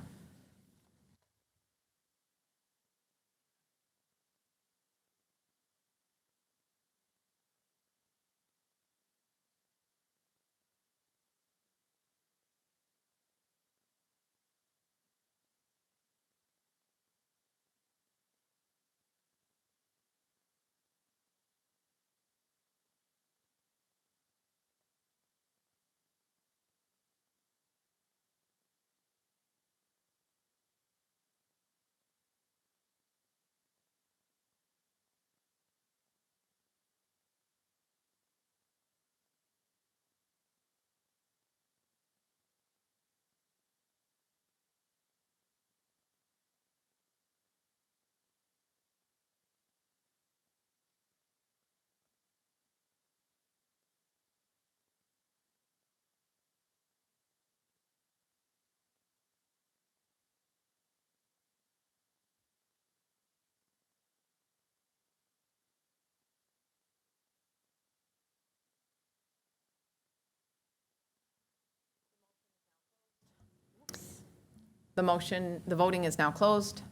The voting is now closed.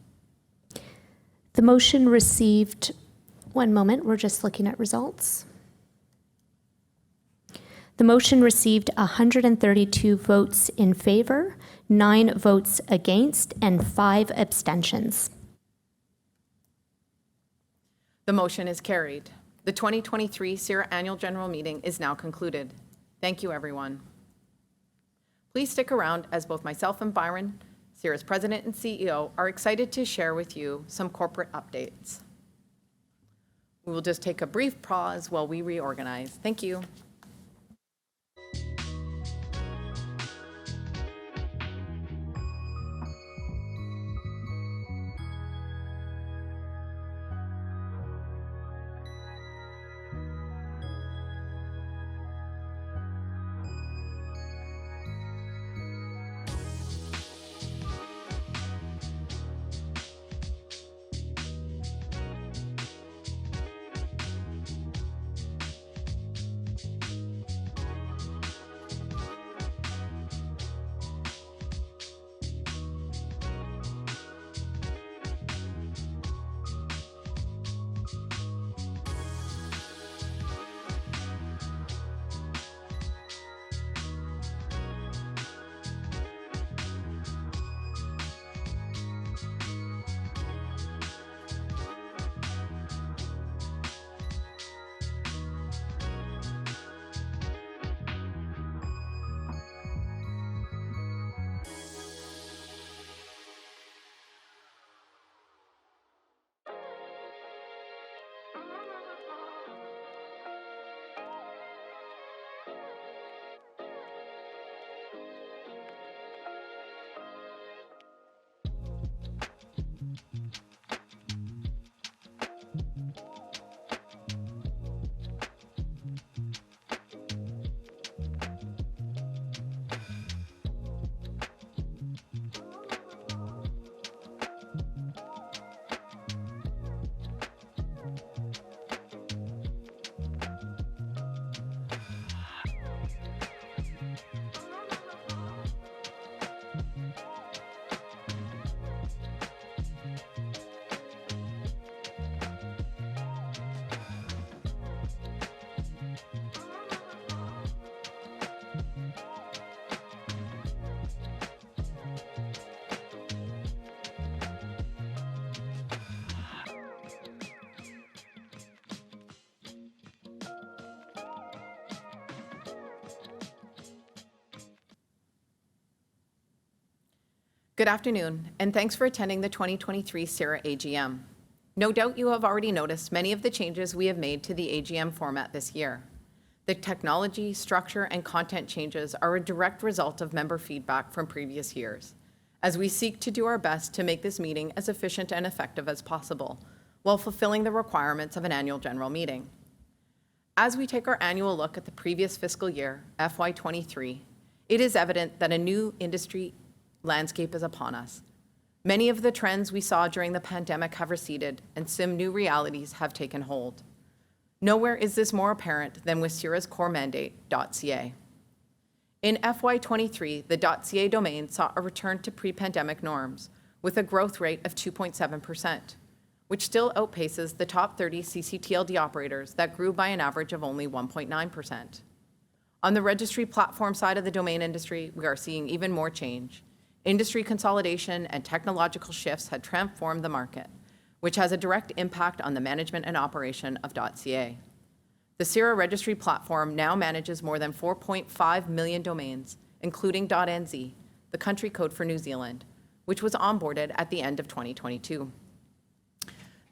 The motion received, one moment, we're just looking at results. The motion received 132 votes in favor, 9 votes against, and 5 abstentions. The motion is carried. The 2023 CIRA Annual General Meeting is now concluded. Thank you, everyone. Please stick around as both myself and Byron, CIRA's President and CEO, are excited to share with you some corporate updates. We will just take a brief pause while we reorganize. Thank you. Good afternoon, and thanks for attending the 2023 CIRA AGM. No doubt you have already noticed many of the changes we have made to the AGM format this year. The technology, structure, and content changes are a direct result of member feedback from previous years, as we seek to do our best to make this meeting as efficient and effective as possible, while fulfilling the requirements of an annual general meeting. As we take our annual look at the previous fiscal year, FY23, it is evident that a new industry landscape is upon us. Many of the trends we saw during the pandemic have receded, and some new realities have taken hold. Nowhere is this more apparent than with CIRA's core mandate, .ca. In FY23, the .ca domain saw a return to pre-pandemic norms, with a growth rate of 2.7%, which still outpaces the top 30 CCTLD operators that grew by an average of only 1.9%. On the registry platform side of the domain industry, we are seeing even more change. Industry consolidation and technological shifts had transformed the market, which has a direct impact on the management and operation of .ca. The CIRA registry platform now manages more than 4.5 million domains, including .nz, the country code for New Zealand, which was onboarded at the end of 2022.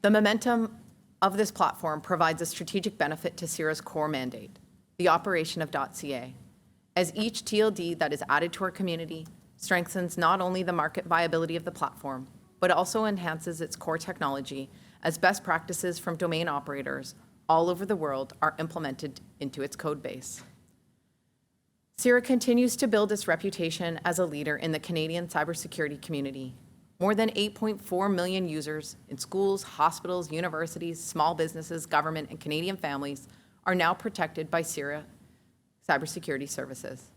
The momentum of this platform provides a strategic benefit to CIRA's core mandate, the operation of .ca, as each TLD that is added to our community strengthens not only the market viability of the platform, but also enhances its core technology as best practices from domain operators all over the world are implemented into its code base. CIRA continues to build its reputation as a leader in the Canadian cybersecurity community. More than 8.4 million users in schools, hospitals, universities, small businesses, government, and Canadian families are now protected by CIRA cybersecurity services.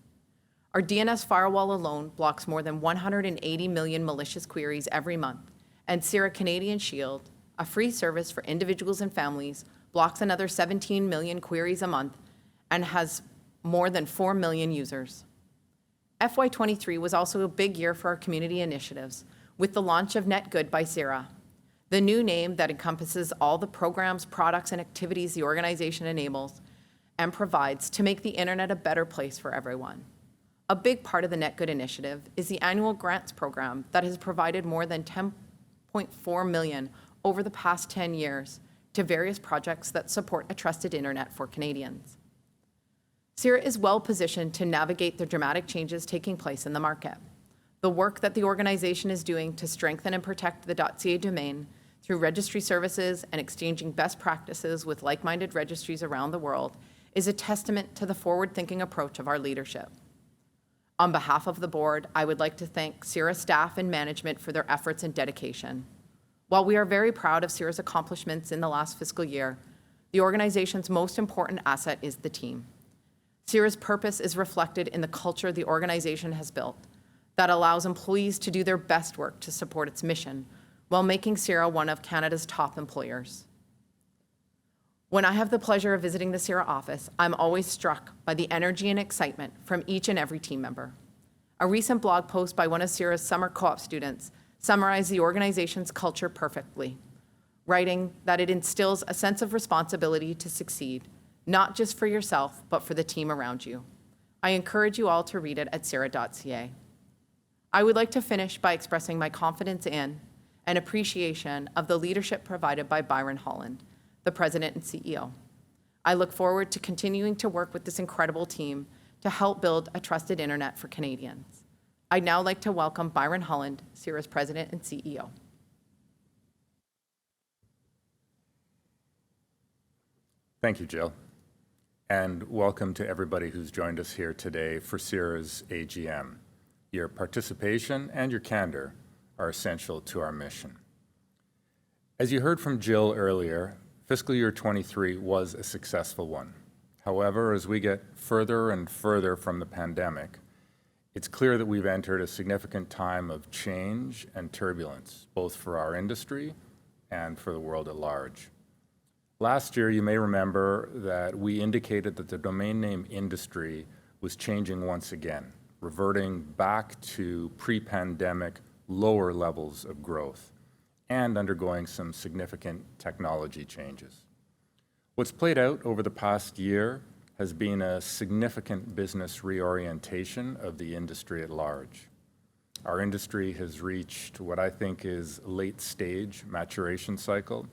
Our DNS firewall alone blocks more than 180 million malicious queries every month, and CIRA Canadian Shield, a free service for individuals and families, blocks another 17 million queries a month and has more than 4 million users. FY23 was also a big year for our community initiatives, with the launch of Net Good by CIRA, the new name that encompasses all the programs, products, and activities the organization enables and provides to make the internet a better place for everyone. A big part of the Net Good initiative is the annual grants program that has provided more than 10.4 million over the past 10 years to various projects that support a trusted internet for Canadians. CIRA is well positioned to navigate the dramatic changes taking place in the market. The work that the organization is doing to strengthen and protect the .ca domain through registry services and exchanging best practices with like-minded registries around the world is a testament to the forward-thinking approach of our leadership. On behalf of the board, I would like to thank CIRA staff and management for their efforts and dedication. While we are very proud of CIRA's accomplishments in the last fiscal year, the organization's most important asset is the team. CIRA's purpose is reflected in the culture the organization has built that allows employees to do their best work to support its mission while making CIRA one of Canada's top employers. When I have the pleasure of visiting the CIRA office, I'm always struck by the energy and excitement from each and every team member. A recent blog post by one of CIRA's summer co-op students summarized the organization's culture perfectly, writing that it instills a sense of responsibility to succeed, not just for yourself, but for the team around you. I encourage you all to read it at CIRA.ca. I would like to finish by expressing my confidence in and appreciation of the leadership provided by Byron Holland, the President and CEO. I look forward to continuing to work with this incredible team to help build a trusted internet for Canadians. I'd now like to welcome Byron Holland, CIRA's President and CEO. Thank you, Jill. And welcome to everybody who's joined us here today for CIRA's AGM. Your participation and your candor are essential to our mission. As you heard from Jill earlier, fiscal year 23 was a successful one. However, as we get further and further from the pandemic, it's clear that we've entered a significant time of change and turbulence, both for our industry and for the world at large. Last year, you may remember that we indicated that the domain name industry was changing once again, reverting back to pre-pandemic lower levels of growth and undergoing some significant technology changes. What's played out over the past year has been a significant business reorientation of the industry at large. Our industry has reached what I think is a late-stage maturation cycle,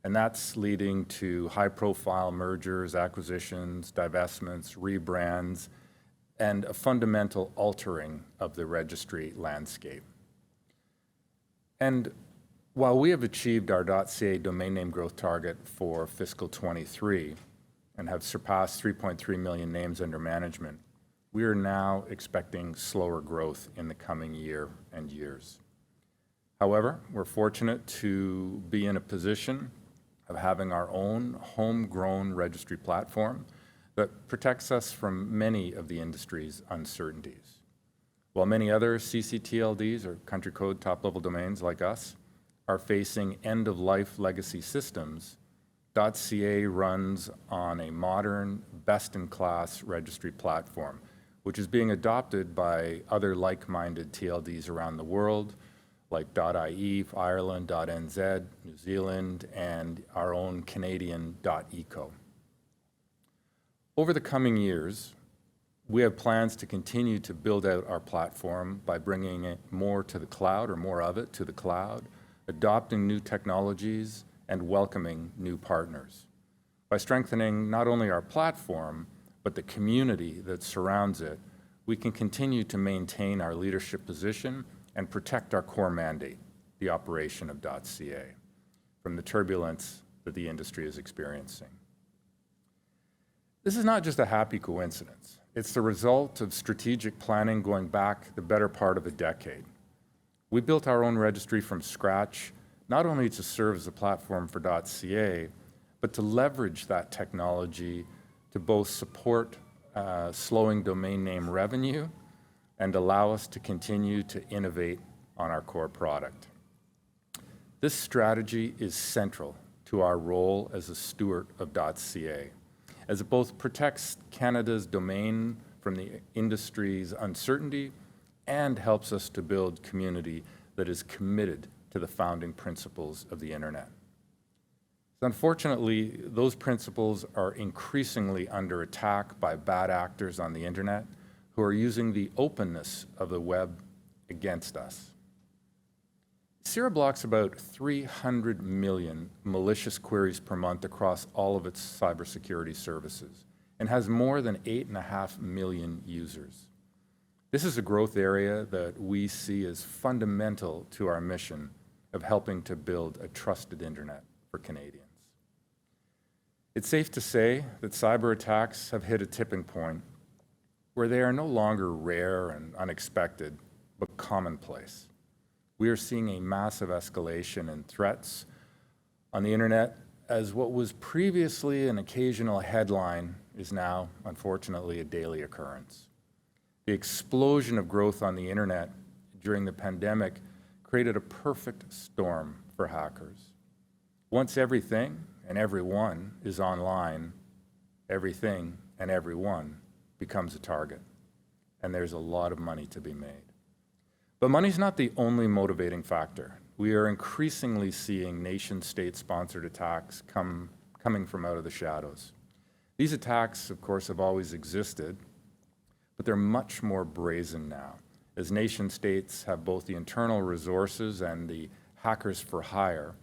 and that's leading to high-profile mergers, acquisitions, divestments, rebrands, and a fundamental altering of the registry landscape. And while we have achieved our .ca domain name growth target for fiscal 23 and have surpassed 3.3 million names under management, we are now expecting slower growth in the coming year and years. However, we're fortunate to be in a position of having our own homegrown registry platform that protects us from many of the industry's uncertainties. While many other CCTLDs, or country code top-level domains like us, are facing end-of-life legacy systems, .ca runs on a modern, best-in-class registry platform, which is being adopted by other like-minded TLDs around the world, like .ie, Ireland, .nz, New Zealand, and our own Canadian .eco. Over the coming years, we have plans to continue to build out our platform by bringing it more to the cloud, or more of it to the cloud, adopting new technologies, and welcoming new partners. By strengthening not only our platform, but the community that surrounds it, we can continue to maintain our leadership position and protect our core mandate, the operation of .ca, from the turbulence that the industry is experiencing. This is not just a happy coincidence. It's the result of strategic planning going back the better part of a decade. We built our own registry from scratch, not only to serve as a platform for .ca, but to leverage that technology to both support slowing domain name revenue and allow us to continue to innovate on our core product. This strategy is central to our role as a steward of .ca, as it both protects Canada's domain from the industry's uncertainty and helps us to build community that is committed to the founding principles of the internet. Unfortunately, those principles are increasingly under attack by bad actors on the internet who are using the openness of the web against us. CIRA blocks about 300 million malicious queries per month across all of its cybersecurity services and has more than 8.5 million users. This is a growth area that we see as fundamental to our mission of helping to build a trusted internet for Canadians. It's safe to say that cyber attacks have hit a tipping point where they are no longer rare and unexpected, but commonplace. We are seeing a massive escalation in threats on the internet, as what was previously an occasional headline is now, unfortunately, a daily occurrence. The explosion of growth on the internet during the pandemic created a perfect storm for hackers. Once everything and everyone is online, everything and everyone becomes a target, and there's a lot of money to be made. But money's not the only motivating factor. We are increasingly seeing nation-state sponsored attacks coming from out of the shadows. These attacks, of course, have always existed, but they're much more brazen now, as nation-states have both the internal resources and the hackers for hire,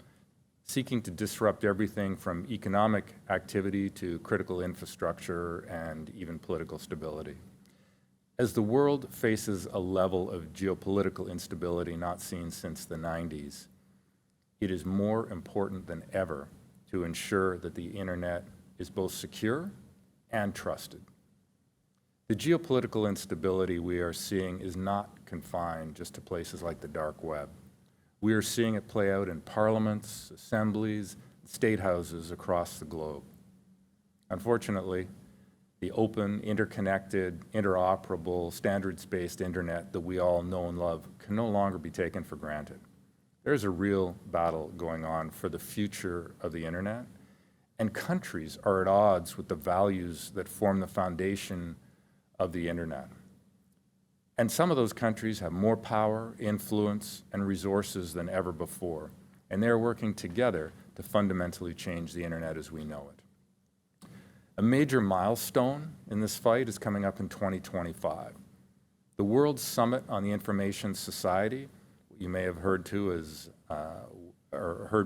seeking to disrupt everything from economic activity to critical infrastructure and even political stability. As the world faces a level of geopolitical instability not seen since the 90s, it is more important than ever to ensure that the internet is both secure and trusted. The geopolitical instability we are seeing is not confined just to places like the dark web. We are seeing it play out in parliaments, assemblies, state houses across the globe. Unfortunately, the open, interconnected, interoperable, standards-based internet that we all know and love can no longer be taken for granted. There's a real battle going on for the future of the internet, and countries are at odds with the values that form the foundation of the internet. And some of those countries have more power, influence, and resources than ever before, and they're working together to fundamentally change the internet as we know it. A major milestone in this fight is coming up in 2025. The World Summit on the Information Society, what you may have heard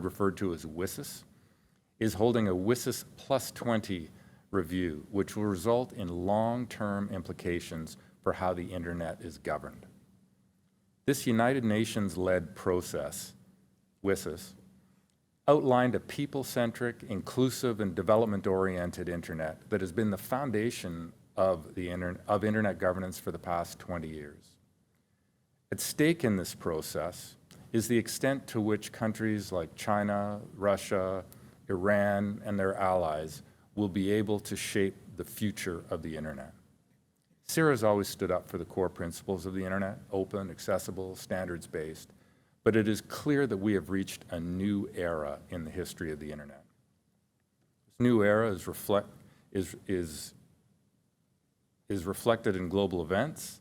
referred to as WSIS, is holding a WSIS Plus 20 review, which will result in long-term implications for how the internet is governed. This United Nations-led process, WSIS, outlined a people-centric, inclusive, and development-oriented internet that has been the foundation of internet governance for the past 20 years. At stake in this process is the extent to which countries like China, Russia, Iran, and their allies will be able to shape the future of the internet. CIRA has always stood up for the core principles of the internet, open, accessible, standards-based, but it is clear that we have reached a new era in the history of the internet. This new era is reflected in global events,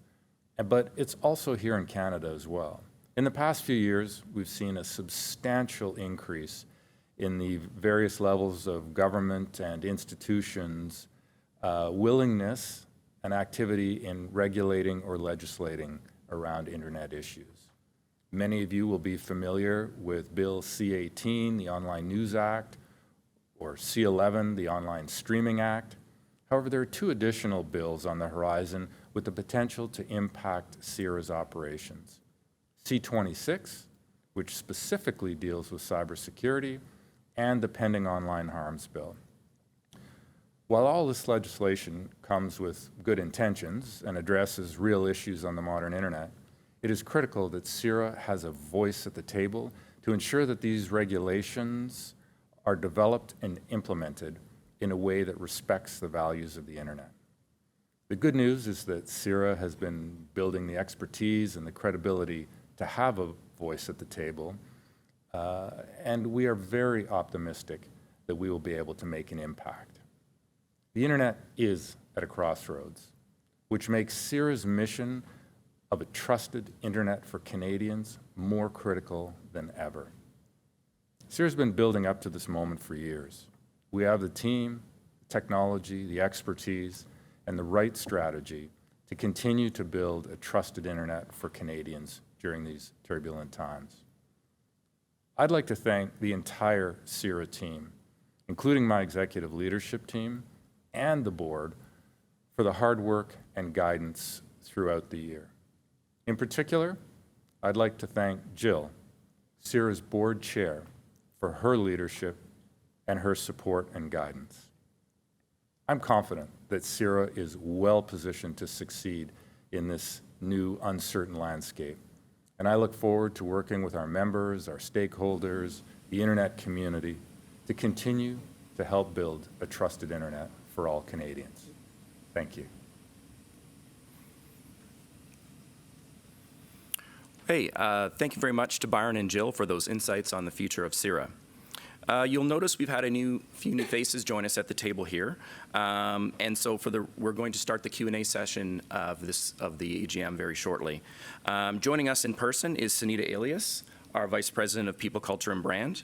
but it's also here in Canada as well. In the past few years, we've seen a substantial increase in the various levels of government and institutions' willingness and activity in regulating or legislating around internet issues. Many of you will be familiar with Bill C-18, the Online News Act, or C-11, the Online Streaming Act. However, there are two additional bills on the horizon with the potential to impact CIRA's operations. C-26, which specifically deals with cybersecurity, and the pending Online Harms Bill. While all this legislation comes with good intentions and addresses real issues on the modern internet, it is critical that CIRA has a voice at the table to ensure that these regulations are developed and implemented in a way that respects the values of the internet. The good news is that CIRA has been building the expertise and the credibility to have a voice at the table, and we are very optimistic that we will be able to make an impact. The internet is at a crossroads, which makes CIRA's mission of a trusted internet for Canadians more critical than ever. CIRA's been building up to this moment for years. We have the team, technology, the expertise, and the right strategy to continue to build a trusted internet for Canadians during these turbulent times. I'd like to thank the entire CIRA team, including my executive leadership team and the board, for the hard work and guidance throughout the year. In particular, I'd like to thank Jill, CIRA's board chair, for her leadership and her support and guidance. I'm confident that CIRA is well positioned to succeed in this new uncertain landscape, and I look forward to working with our members, our stakeholders, the internet community to continue to help build a trusted internet for all Canadians. Thank you. Hey, thank you very much to Byron and Jill for those insights on the future of CIRA. You'll notice we've had a few new faces join us at the table here, and so we're going to start the Q&A session of the AGM very shortly. Joining us in person is Sunita Elias, our Vice President of People, Culture and Brand,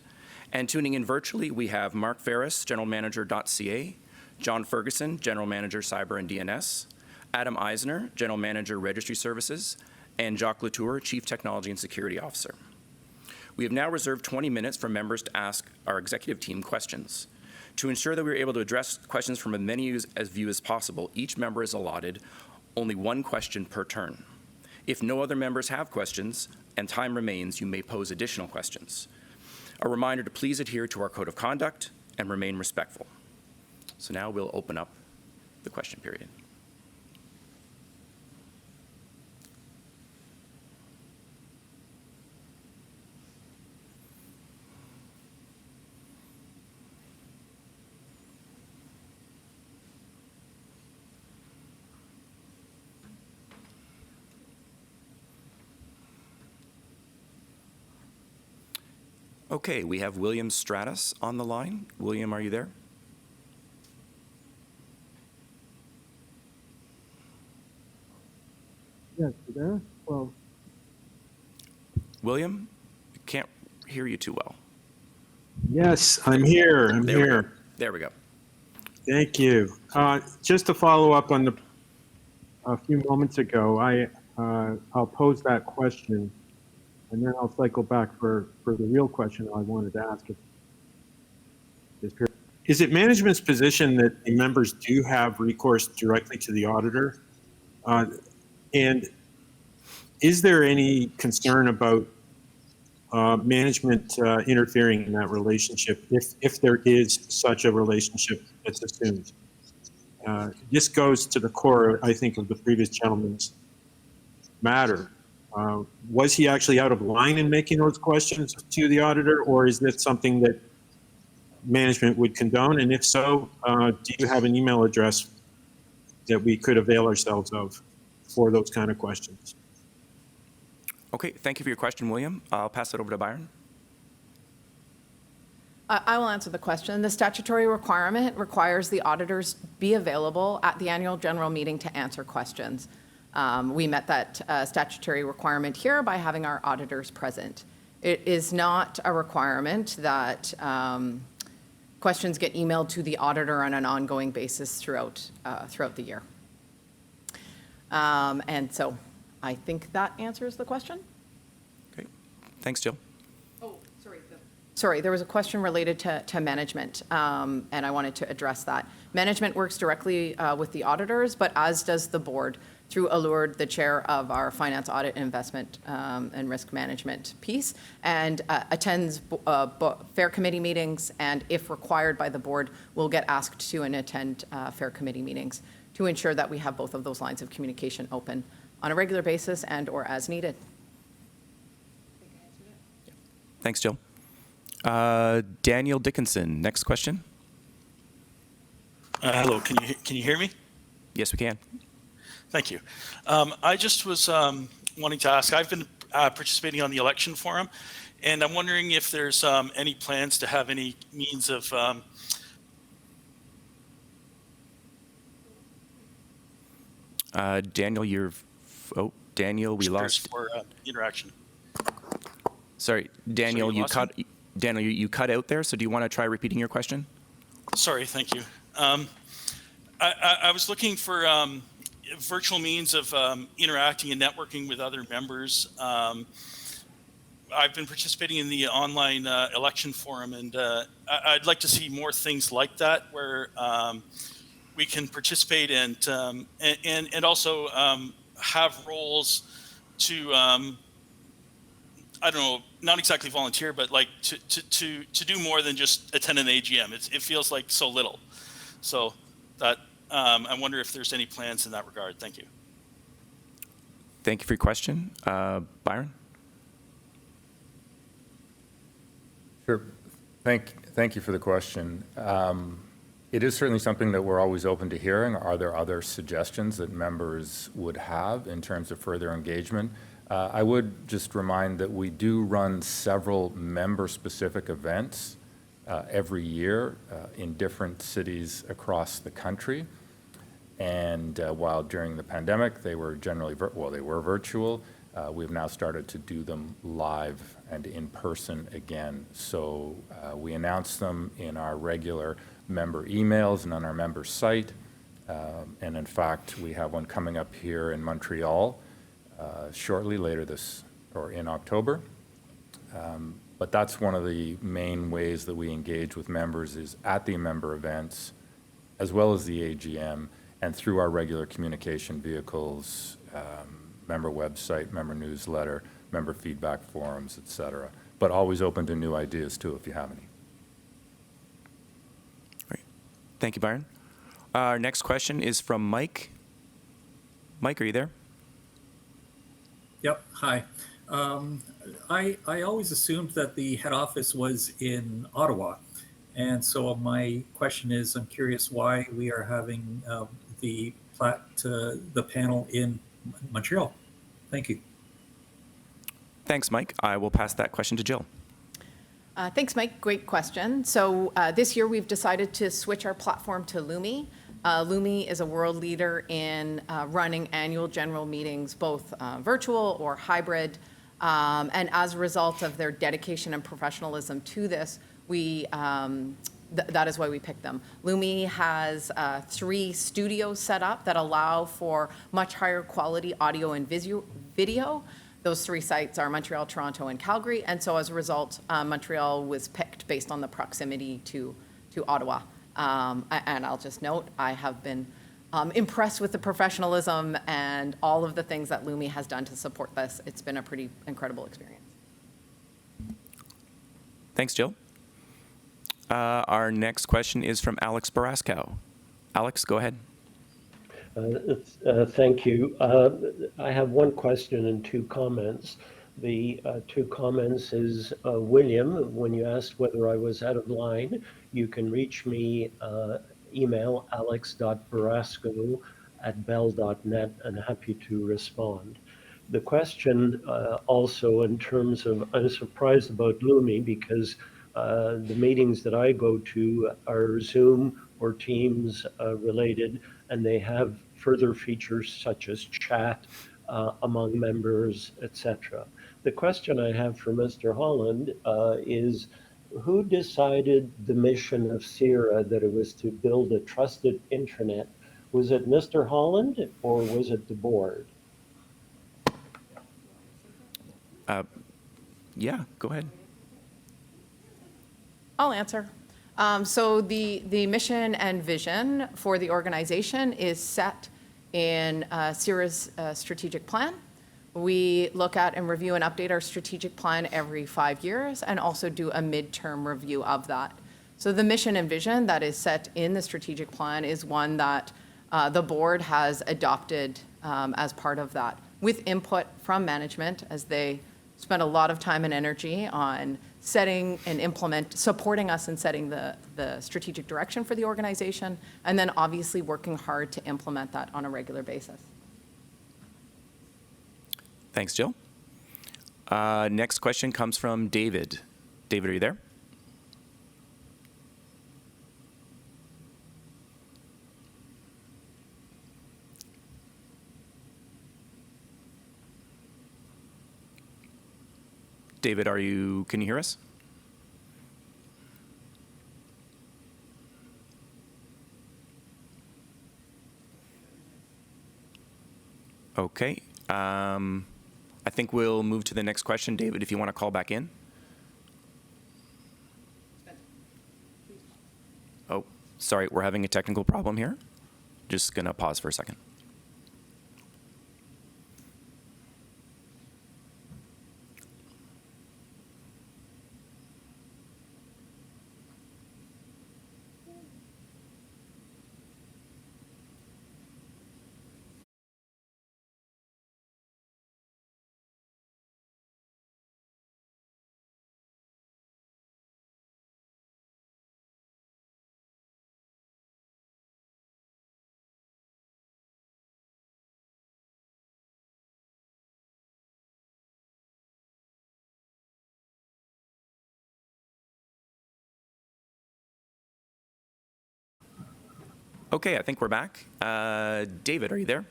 and tuning in virtually we have Mark Ferris, General Manager .ca, John Ferguson, General Manager Cyber and DNS, Adam Eisner, General Manager Registry Services, and Jacques Latour, Chief Technology and Security Officer. We have now reserved 20 minutes for members to ask our executive team questions. To ensure that we are able to address questions from as many of you as possible, each member is allotted only one question per turn. If no other members have questions and time remains, you may pose additional questions. A reminder to please adhere to our code of conduct and remain respectful. So now we'll open up the question period. Okay, we have William Stratus on the line. William, are you there? Yes, you there? Well, William, I can't hear you too well. yes, I'm here. I'm here. There we go. Thank you. Just to follow up on a few moments ago, I'll pose that question, and then I'll cycle back for the real question I wanted to ask. Is it management's position that the members do have recourse directly to the auditor? And is there any concern about management interfering in that relationship if there is such a relationship that's assumed? This goes to the core, I think, of the previous gentleman's matter. Was he actually out of line in making those questions to the auditor, or is this something that management would condone? And if so, do you have an email address that we could avail ourselves of for those kind of questions? Okay, thank you for your question, William. I'll pass it over to Byron. I will answer the question. The statutory requirement requires the auditors be available at the annual general meeting to answer questions. We met that statutory requirement here by having our auditors present. It is not a requirement that questions get emailed to the auditor on an ongoing basis throughout the year. And so I think that answers the question. Okay, thanks, Jill. Oh, sorry. Sorry, there was a question related to management, and I wanted to address that. Management works directly with the auditors, but as does the board through Allure, the chair of our finance, audit, investment, and risk management piece, and attends fair committee meetings, and if required by the board, will get asked to and attend fair committee meetings to ensure that we have both of those lines of communication open on a regular basis and or as needed. Thanks, Jill. Daniel Dickinson, next question. Hello, can you hear me? Yes, we can. Thank you. I just was wanting to ask, I've been participating on the election forum, and I'm wondering if there's any plans to have any means of Daniel, Daniel, we lost. for interaction. Sorry, Daniel, you lost me? Daniel, you cut out there. So do you want to try repeating your question? Sorry, thank you. I was looking for virtual means of interacting and networking with other members. I've been participating in the online election forum, and I'd like to see more things like that where we can participate and also have roles to I don't know, not exactly volunteer, but like to do more than just attend an AGM. It feels like so little. So that I wonder if there's any plans in that regard. Thank you. Thank you for your question. Byron? Sure. Thank you for the question. It is certainly something that we're always open to hearing. Are there other suggestions that members would have in terms of further engagement? I would just remind that we do run several member-specific events every year in different cities across the country. And while during the pandemic they were generally virtual, we've now started to do them live and in person again. So we announce them in our regular member emails and on our member site. And in fact, we have one coming up here in Montreal shortly later in October. But that's one of the main ways that we engage with members is at the member events, as well as the AGM, and through our regular communication vehicles, member website, member newsletter, member feedback forums, et cetera. But always open to new ideas too, if you have any. Great. Thank you, Byron. Our next question is from Mike. Mike, are you there? Yep. Hi. I always assumed that the head office was in Ottawa. And so my question is, I'm curious why we are having the panel in Montreal. Thank you. Thanks, Mike. I will pass that question to Jill. Thanks, Mike. Great question. So this year we've decided to switch our platform to Lumi. Lumi is a world leader in running annual general meetings, both virtual or hybrid. And as a result of their dedication and professionalism to this, that is why we picked them. Lumi has 3 studios set up that allow for much higher quality audio and video. Those 3 sites are Montreal, Toronto, and Calgary. And so as a result, Montreal was picked based on the proximity to Ottawa. And I'll just note, I have been impressed with the professionalism and all of the things that Lumi has done to support this. It's been a pretty incredible experience. Thanks, Jill. Our next question is from Alex Barasco. Alex, go ahead. Thank you. I have one question and 2 comments. The 2 comments is, William, when you asked whether I was out of line, you can reach me, email alex.barasco@bell.net, and happy to respond. The question also in terms of, I'm surprised about Lumi because the meetings that I go to are Zoom or Teams related, and they have further features such as chat among members, etc. The question I have for Mr. Holland is, who decided the mission of CIRA that it was to build a trusted internet? Was it Mr. Holland or was it the board? Yeah, go ahead. I'll answer. So the mission and vision for the organization is set in CIRA's strategic plan. We look at and review and update our strategic plan every 5 years and also do a midterm review of that. So the mission and vision that is set in the strategic plan is one that the board has adopted as part of that, with input from management as they spent a lot of time and energy on setting and supporting us in setting the strategic direction for the organization, and then obviously working hard to implement that on a regular basis. Thanks, Jill. Next question comes from David. David, are you there? David, can you hear us? Okay. I think we'll move to the next question. David, if you want to call back in. Oh, sorry, we're having a technical problem here. Just going to pause for a second. Okay, I think we're back. David, are you there?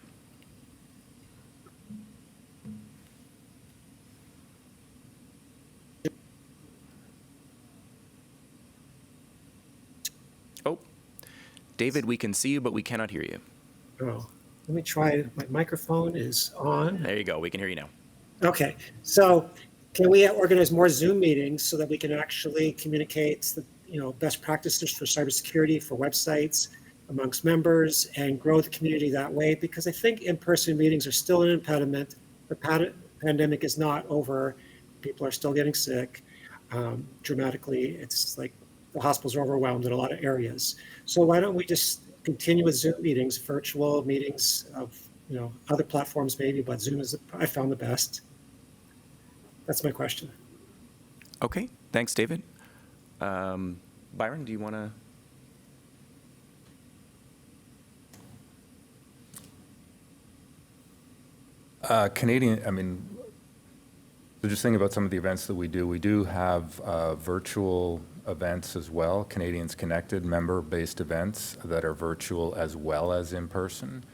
Oh, David, we can see you, but we cannot hear you. Oh, let me try. My microphone is on. There you go. We can hear you now. Okay, so can we organize more Zoom meetings so that we can actually communicate the best practices for cybersecurity for websites amongst members and grow the community that way? Because I think in-person meetings are still an impediment. The pandemic is not over. People are still getting sick dramatically. It's like the hospitals are overwhelmed in a lot of areas. So why don't we just continue with Zoom meetings, virtual meetings of other platforms maybe, but Zoom is I found the best. That's my question. Okay, thanks, David. Byron, do you want to? So just thinking about some of the events that we do have virtual events as well, Canadians Connected member-based events that are virtual as well as in person.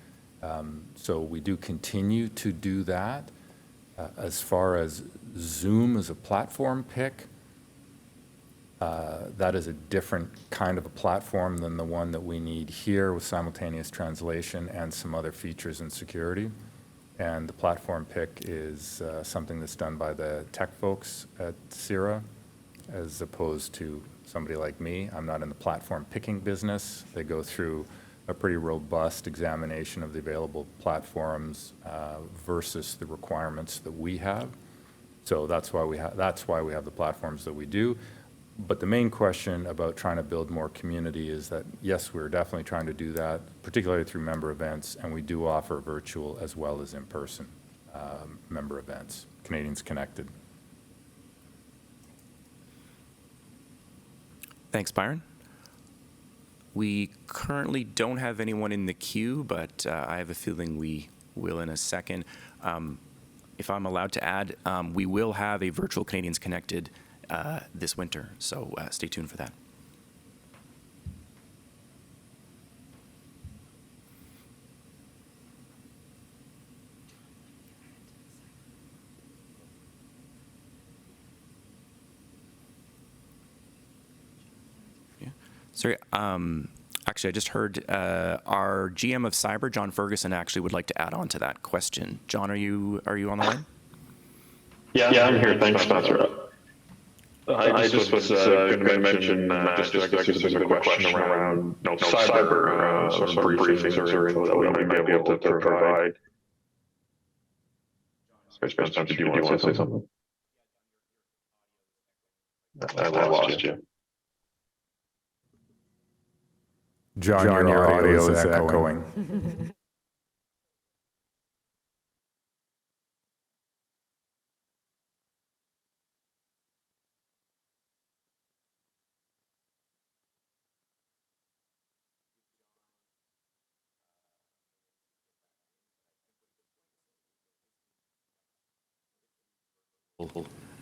So we do continue to do that. As far as Zoom as a platform pick, that is a different kind of a platform than the one that we need here with simultaneous translation and some other features and security. And the platform pick is something that's done by the tech folks at CIRA, as opposed to somebody like me. I'm not in the platform picking business. They go through a pretty robust examination of the available platforms versus the requirements that we have. So that's why we have the platforms that we do. But the main question about trying to build more community is that, yes, we're definitely trying to do that, particularly through member events, and we do offer virtual as well as in-person member events, Canadians Connected. Thanks, Byron. We currently don't have anyone in the queue, but I have a feeling we will in a second. If I'm allowed to add, we will have a virtual Canadians Connected this winter, so stay tuned for that. Yeah. Sorry, actually, I just heard our GM of Cyber, John Ferguson, actually would like to add on to that question. John, are you on the line? Yeah, I'm here. Thanks, Spencer. I just was going to mention, just I guess there's a question around cyber sort of briefings or info that we might be able to provide. Sorry, Spencer, did you want to say something? I lost you. John, your audio is echoing.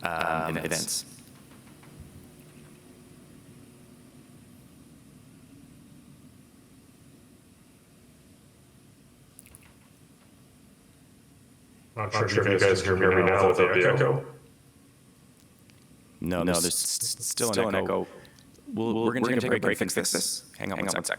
events. Not sure if you guys can hear me now without the echo. No, there's still an echo. We're going to take a break and fix this. Hang on one sec.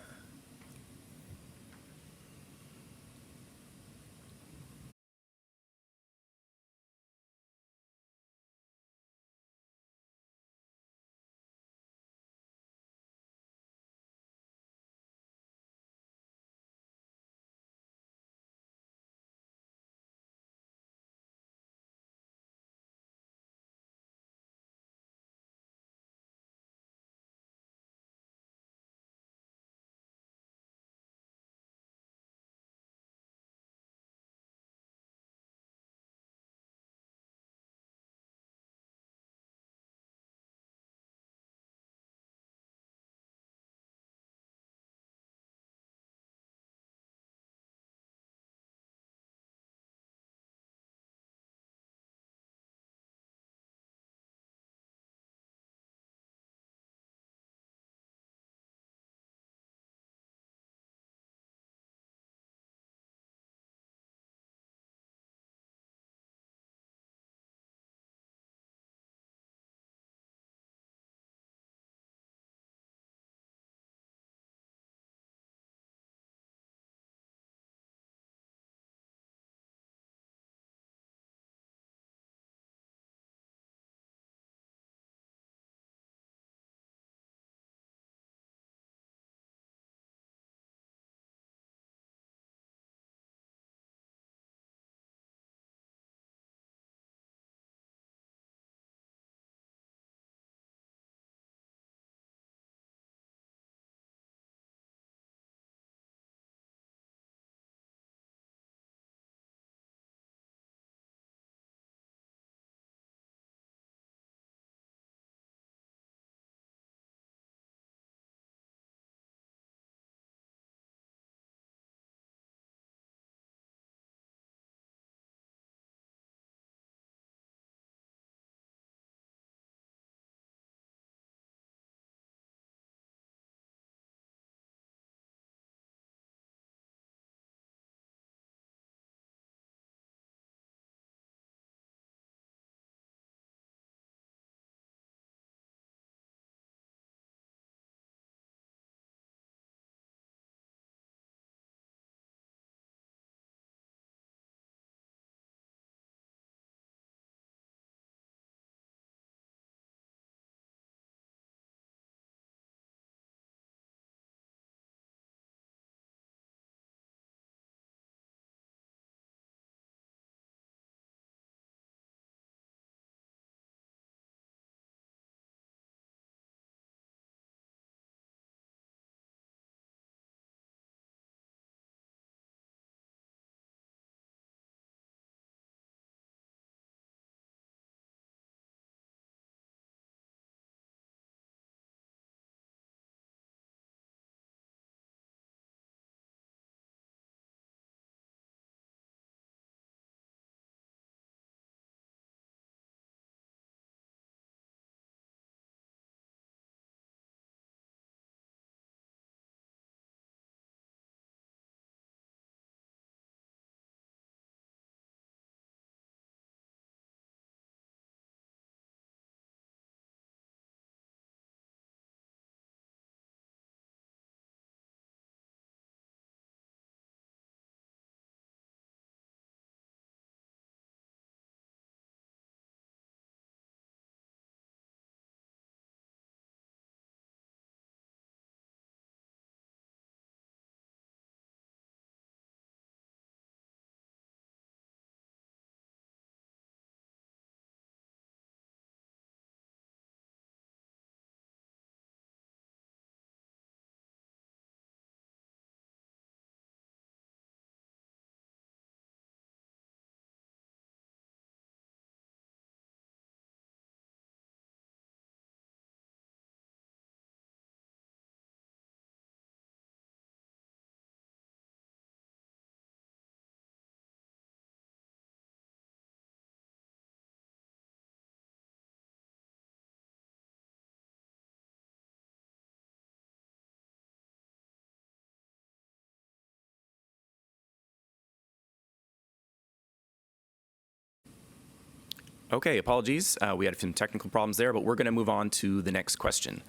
Okay, apologies. We had some technical problems there, but we're going to move on to the next question.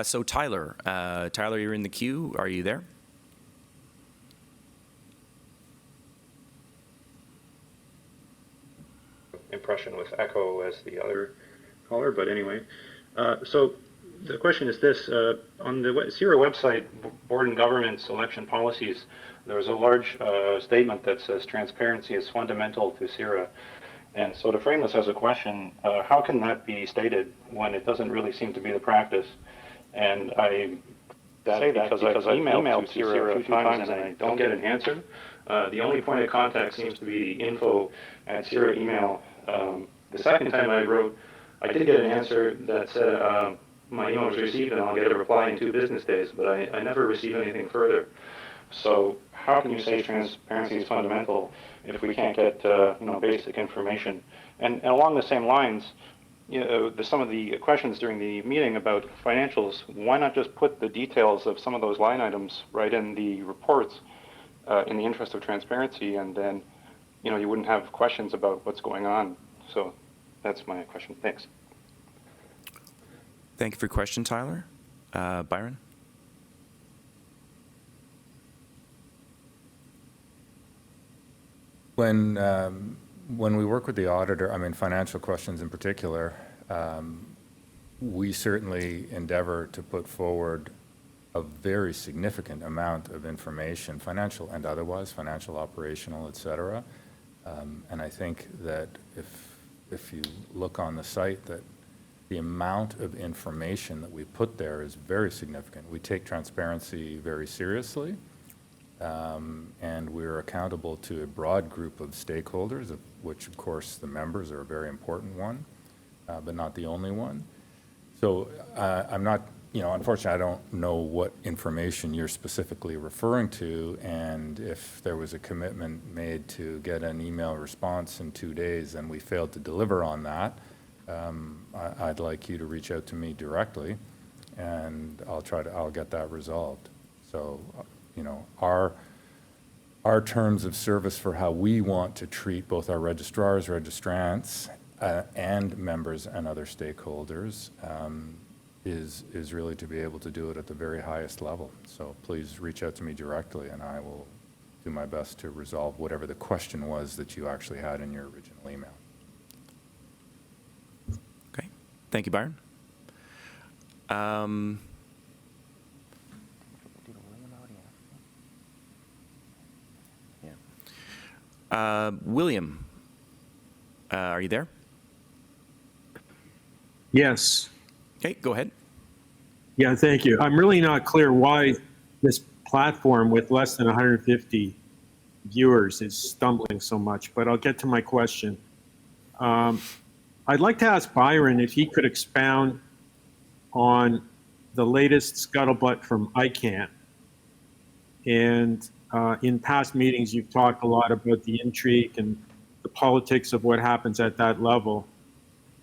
So Tyler, you're in the queue. Are you there? Impression with echo as the other caller, but anyway. So the question is this, on the CIRA website, Board and Government Election Policies, there's a large statement that says transparency is fundamental to CIRA. And so to frame this as a question, how can that be stated when it doesn't really seem to be the practice? And I say that because I've emailed CIRA a few times and I don't get an answer. The only point of contact seems to be the info@CIRA email. The second time I wrote, I did get an answer that said my email was received and I'll get a reply in 2 business days, but I never received anything further. So how can you say transparency is fundamental if we can't get basic information? And along the same lines, some of the questions during the meeting about financials, why not just put the details of some of those line items right in the reports in the interest of transparency, and then you wouldn't have questions about what's going on. So that's my question. Thanks. Thank you for your question, Tyler. Byron? When we work with the auditor, I mean, financial questions in particular, we certainly endeavor to put forward a very significant amount of information, financial and otherwise, financial, operational, et cetera. And I think that if you look on the site, that the amount of information that we put there is very significant. We take transparency very seriously. And we're accountable to a broad group of stakeholders, of which, of course, the members are a very important one, but not the only one. So I'm not, unfortunately, I don't know what information you're specifically referring to, and if there was a commitment made to get an email response in 2 days and we failed to deliver on that, I'd like you to reach out to me directly, and I'll get that resolved. So, our terms of service for how we want to treat both our registrars, registrants, and members and other stakeholders is really to be able to do it at the very highest level. So please reach out to me directly, and I will do my best to resolve whatever the question was that you actually had in your original email. Okay. Thank you, Byron. William, are you there? Yes. Okay, go ahead. Yeah, thank you. I'm really not clear why this platform with less than 150 viewers is stumbling so much, but I'll get to my question. I'd like to ask Byron if he could expound on the latest scuttlebutt from ICANN. And in past meetings, you've talked a lot about the intrigue and the politics of what happens at that level.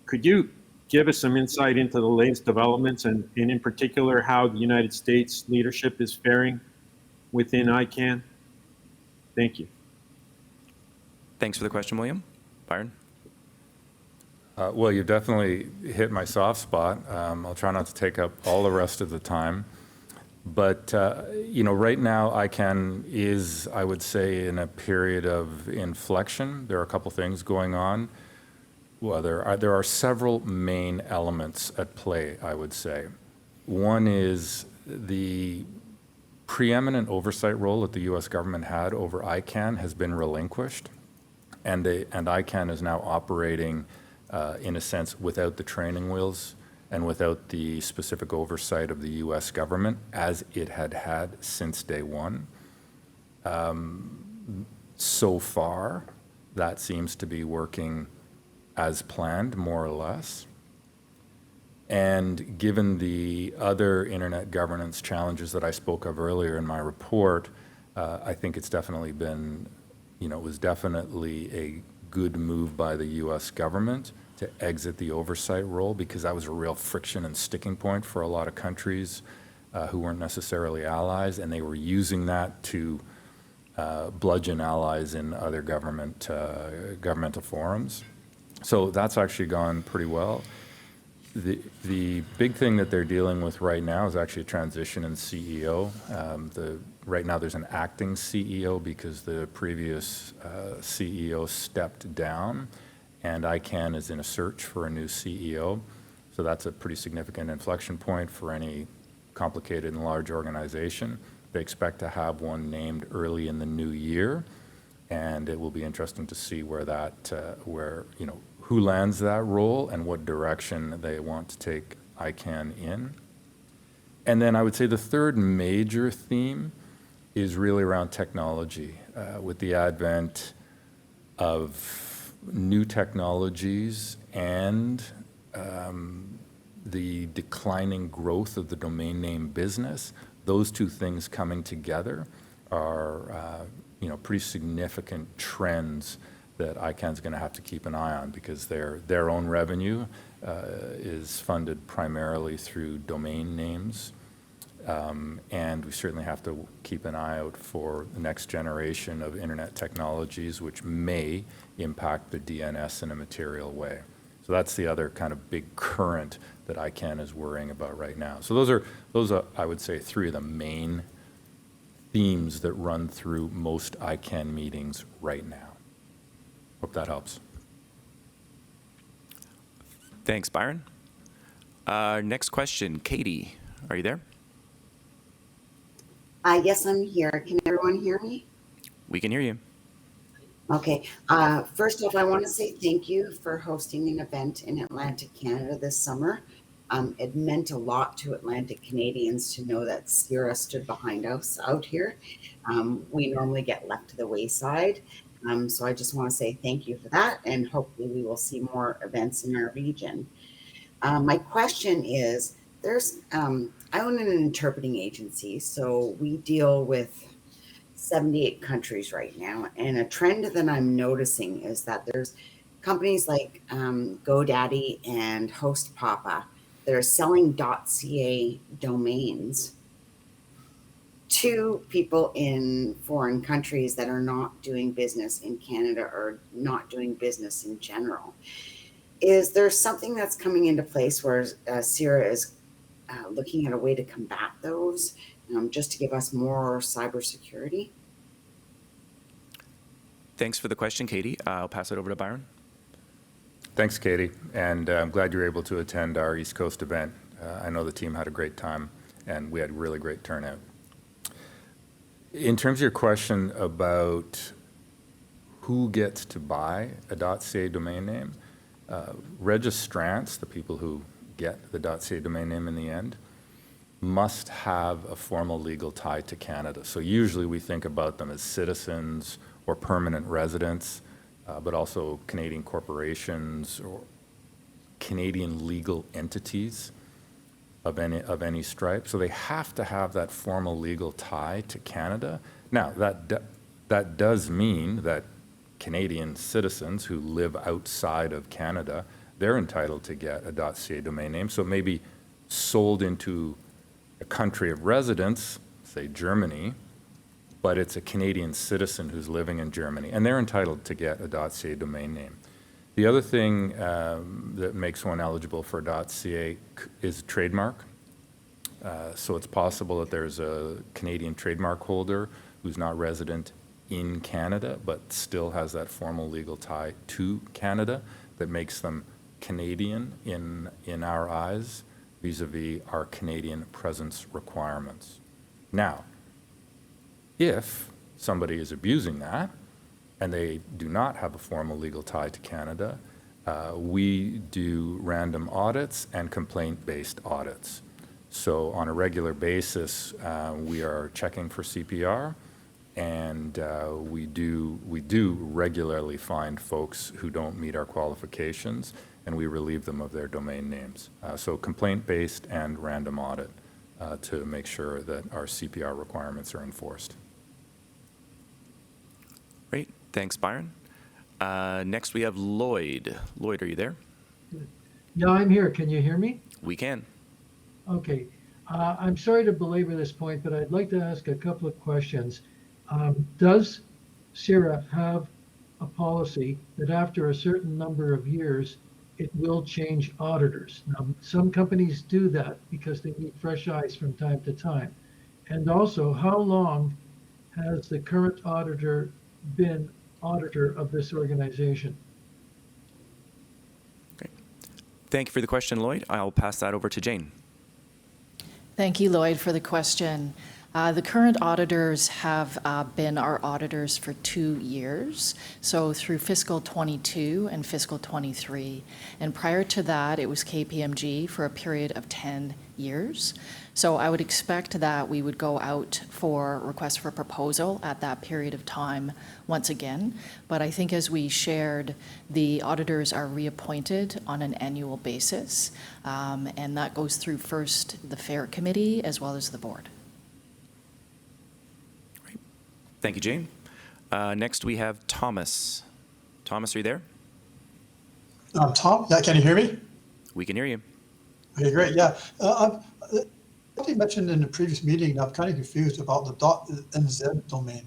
Could you give us some insight into the latest developments and in particular how the United States leadership is faring within ICANN? Thank you. Thanks for the question, William. Byron? Well, you definitely hit my soft spot. I'll try not to take up all the rest of the time. But, right now, ICANN is, I would say, in a period of inflection. There are a couple things going on. Well, there are several main elements at play, I would say. One is the preeminent oversight role that the U.S. government had over ICANN has been relinquished, and ICANN is now operating, in a sense, without the training wheels and without the specific oversight of the U.S. government as it had since day one. So far, that seems to be working as planned, more or less. And given the other internet governance challenges that I spoke of earlier in my report, I think it's definitely been, it was definitely a good move by the U.S. government to exit the oversight role, because that was a real friction and sticking point for a lot of countries who weren't necessarily allies, and they were using that to bludgeon allies in other governmental forums. So that's actually gone pretty well. The big thing that they're dealing with right now is actually a transition in CEO. Right now there's an acting CEO because the previous CEO stepped down, and ICANN is in a search for a new CEO. So that's a pretty significant inflection point for any complicated and large organization. They expect to have one named early in the new year, and it will be interesting to see who lands that role and what direction they want to take ICANN in. And then I would say the third major theme is really around technology. With the advent of new technologies and the declining growth of the domain name business, those two things coming together are pretty significant trends that ICANN's going to have to keep an eye on, because their own revenue is funded primarily through domain names. And we certainly have to keep an eye out for the next generation of internet technologies, which may impact the DNS in a material way. So that's the other kind of big current that ICANN is worrying about right now. So those are, I would say, three of the main themes that run through most ICANN meetings right now. Hope that helps. Thanks, Byron. Next question, Katie, are you there? Yes, I'm here. Can everyone hear me? We can hear you. Okay. First off, I want to say thank you for hosting an event in Atlantic Canada this summer. It meant a lot to Atlantic Canadians to know that CIRA stood behind us out here. We normally get left to the wayside. So I just want to say thank you for that, and hopefully we will see more events in our region. My question is, I own an interpreting agency, so we deal with 78 countries right now, and a trend that I'm noticing is that there's companies like GoDaddy and HostPapa that are selling .ca domains to people in foreign countries that are not doing business in Canada or not doing business in general. Is there something that's coming into place where CIRA is looking at a way to combat those, just to give us more cybersecurity? Thanks for the question, Katie. I'll pass it over to Byron. Thanks, Katie, and I'm glad you were able to attend our East Coast event. I know the team had a great time, and we had really great turnout. In terms of your question about who gets to buy a .ca domain name, registrants, the people who get the .ca domain name in the end, must have a formal legal tie to Canada. So usually we think about them as citizens or permanent residents, but also Canadian corporations or Canadian legal entities of any stripe. So they have to have that formal legal tie to Canada. Now, that does mean that Canadian citizens who live outside of Canada, they're entitled to get a .ca domain name. So it may be sold into a country of residence, say Germany, but it's a Canadian citizen who's living in Germany, and they're entitled to get a .ca domain name. The other thing that makes one eligible for a .ca is trademark. So it's possible that there's a Canadian trademark holder who's not resident in Canada, but still has that formal legal tie to Canada that makes them Canadian in our eyes, vis-a-vis our Canadian presence requirements. Now, if somebody is abusing that, and they do not have a formal legal tie to Canada, we do random audits and complaint-based audits. So on a regular basis, we are checking for CPR, and we do regularly find folks who don't meet our qualifications, and we relieve them of their domain names. So complaint-based and random audit to make sure that our CPR requirements are enforced. Great. Thanks, Byron. Next, we have Lloyd. Lloyd, are you there? Yeah, I'm here. Can you hear me? We can. Okay. I'm sorry to belabor this point, but I'd like to ask a couple of questions. Does CIRA have a policy that after a certain number of years, it will change auditors. Now, some companies do that because they need fresh eyes from time to time. And also, how long has the current auditor been auditor of this organization? Thank you for the question, Lloyd. I'll pass that over to Jane. Thank you, Lloyd, for the question. The current auditors have been our auditors for 2 years, so through fiscal 22 and fiscal 23. And prior to that, it was KPMG for a period of 10 years. So I would expect that we would go out for requests for proposal at that period of time once again. But I think as we shared, the auditors are reappointed on an annual basis, and that goes through first the FAIR Committee as well as the board. Thank you, Jane. Next, we have Thomas. Thomas, are you there? Tom, yeah, can you hear me? We can hear you. Okay, great. Yeah. What you mentioned in the previous meeting, I'm kind of confused about the .nz domain.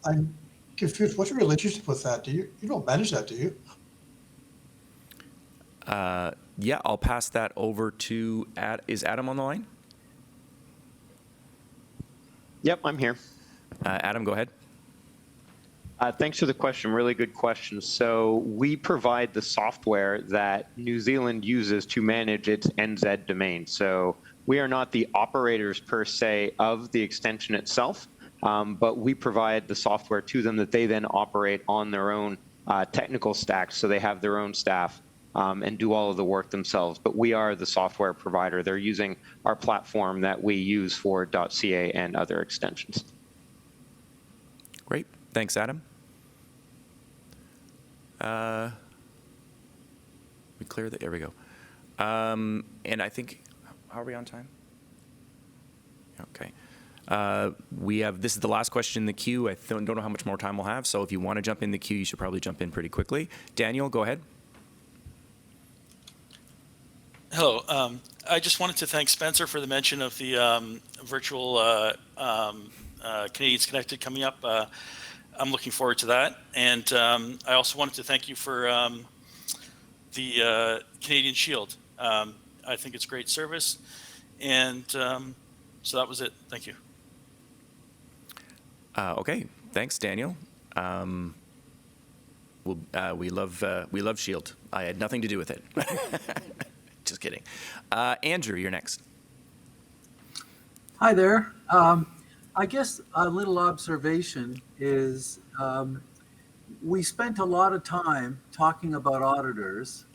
I'm confused. What's your relationship with that? You don't manage that, do you? Yeah, I'll pass that over to is Adam on the line? Yep, I'm here. Adam, go ahead. Thanks for the question. Really good question. So we provide the software that New Zealand uses to manage its NZ domain. So we are not the operators per se of the extension itself, but we provide the software to them that they then operate on their own technical stacks. So they have their own staff and do all of the work themselves. But we are the software provider. They're using our platform that we use for .ca and other extensions. Great. Thanks, Adam. We clear there we go. And I think, how are we on time? Okay. This is the last question in the queue. I don't know how much more time we'll have, so if you want to jump in the queue, you should probably jump in pretty quickly. Daniel, go ahead. Hello. I just wanted to thank Spencer for the mention of the virtual Canadians Connected coming up. I'm looking forward to that. And I also wanted to thank you for the Canadian Shield. I think it's great service. And so that was it. Thank you. Okay. Thanks, Daniel. We love Shield. I had nothing to do with it. Just kidding. Andrew, you're next. Hi there. I guess a little observation is we spent a lot of time talking about auditors,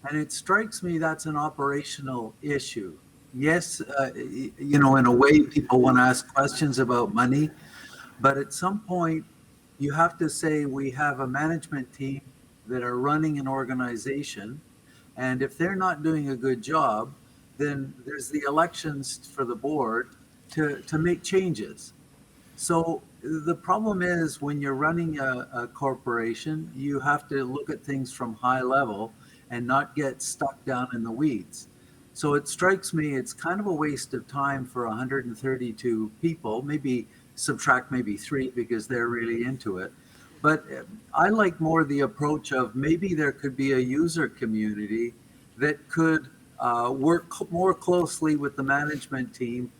and it strikes me that's an operational issue. Yes, in a way, people want to ask questions about money, but at some point, you have to say we have a management team that are running an organization, and if they're not doing a good job, then there's the elections for the board to make changes. So the problem is when you're running a corporation, you have to look at things from high level and not get stuck down in the weeds. So it strikes me it's kind of a waste of time for 132 people, maybe subtract maybe 3 because they're really into it. But I like more the approach of maybe there could be a user community that could work more closely with the management team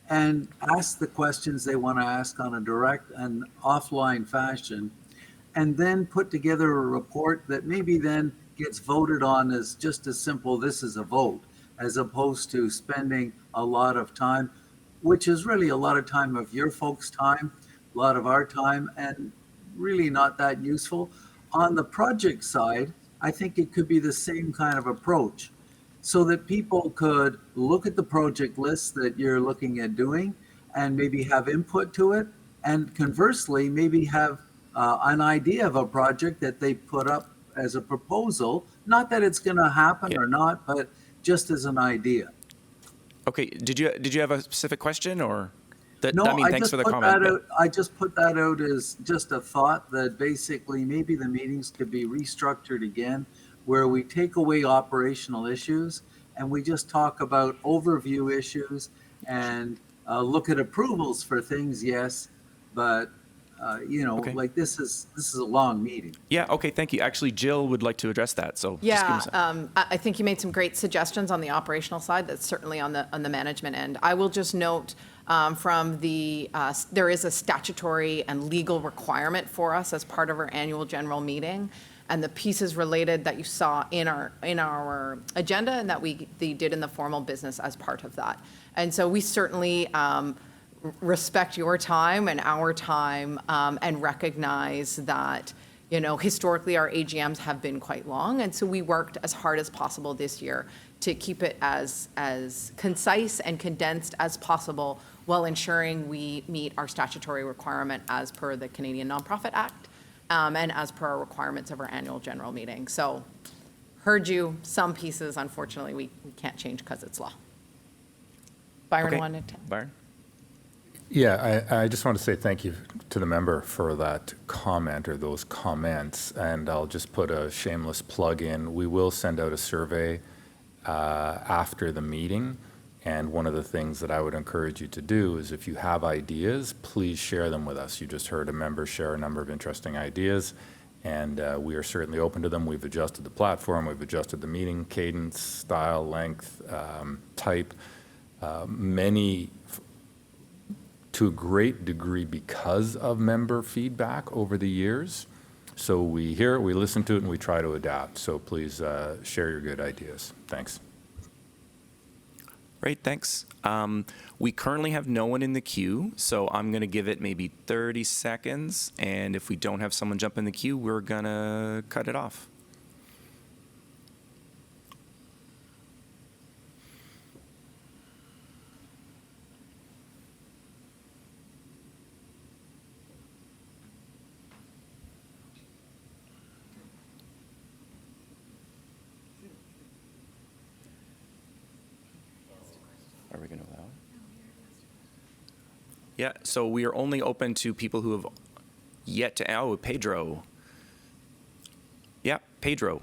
and ask the questions they want to ask on a direct and offline fashion, and then put together a report that maybe then gets voted on as just as simple, this is a vote, as opposed to spending a lot of time, which is really a lot of time of your folks' time, a lot of our time, and really not that useful. On the project side, I think it could be the same kind of approach, so that people could look at the project list that you're looking at doing and maybe have input to it. And conversely, maybe have an idea of a project that they put up as a proposal. Not that it's going to happen or not, but just as an idea. Okay. Did you have a specific question or? Thanks for the comment. I just put that out as just a thought that basically maybe the meetings could be restructured again, where we take away operational issues and we just talk about overview issues and look at approvals for things, yes, but Okay. like this is a long meeting. Yeah, okay, thank you. Actually, Jill would like to address that, so just give Yeah, us a... I think you made some great suggestions on the operational side. That's certainly on the management end. I will just note from there is a statutory and legal requirement for us as part of our annual general meeting, and the pieces related that you saw in our agenda and that they did in the formal business as part of that. And so we certainly respect your time and our time, and recognize that, historically our AGMs have been quite long. And so we worked as hard as possible this year to keep it as concise and condensed as possible while ensuring we meet our statutory requirement as per the Canadian Nonprofit Act, and as per our requirements of our annual general meeting. So heard you, some pieces, unfortunately, we can't change because it's law. Byron Okay. wanted to. Byron? Yeah, I just want to say thank you to the member for that comment or those comments. And I'll just put a shameless plug in. We will send out a survey after the meeting. And one of the things that I would encourage you to do is if you have ideas, please share them with us. You just heard a member share a number of interesting ideas, and we are certainly open to them. We've adjusted the platform, we've adjusted the meeting cadence, style, length, type, many to a great degree because of member feedback over the years. So we hear it, we listen to it, and we try to adapt. So please share your good ideas. Thanks. Great, thanks. We currently have no one in the queue, so I'm going to give it maybe 30 seconds, and if we don't have someone jump in the queue, we're going to cut it off. Are we going to allow it? Yeah, so we are only open to people who have yet to, Pedro. Yeah, Pedro.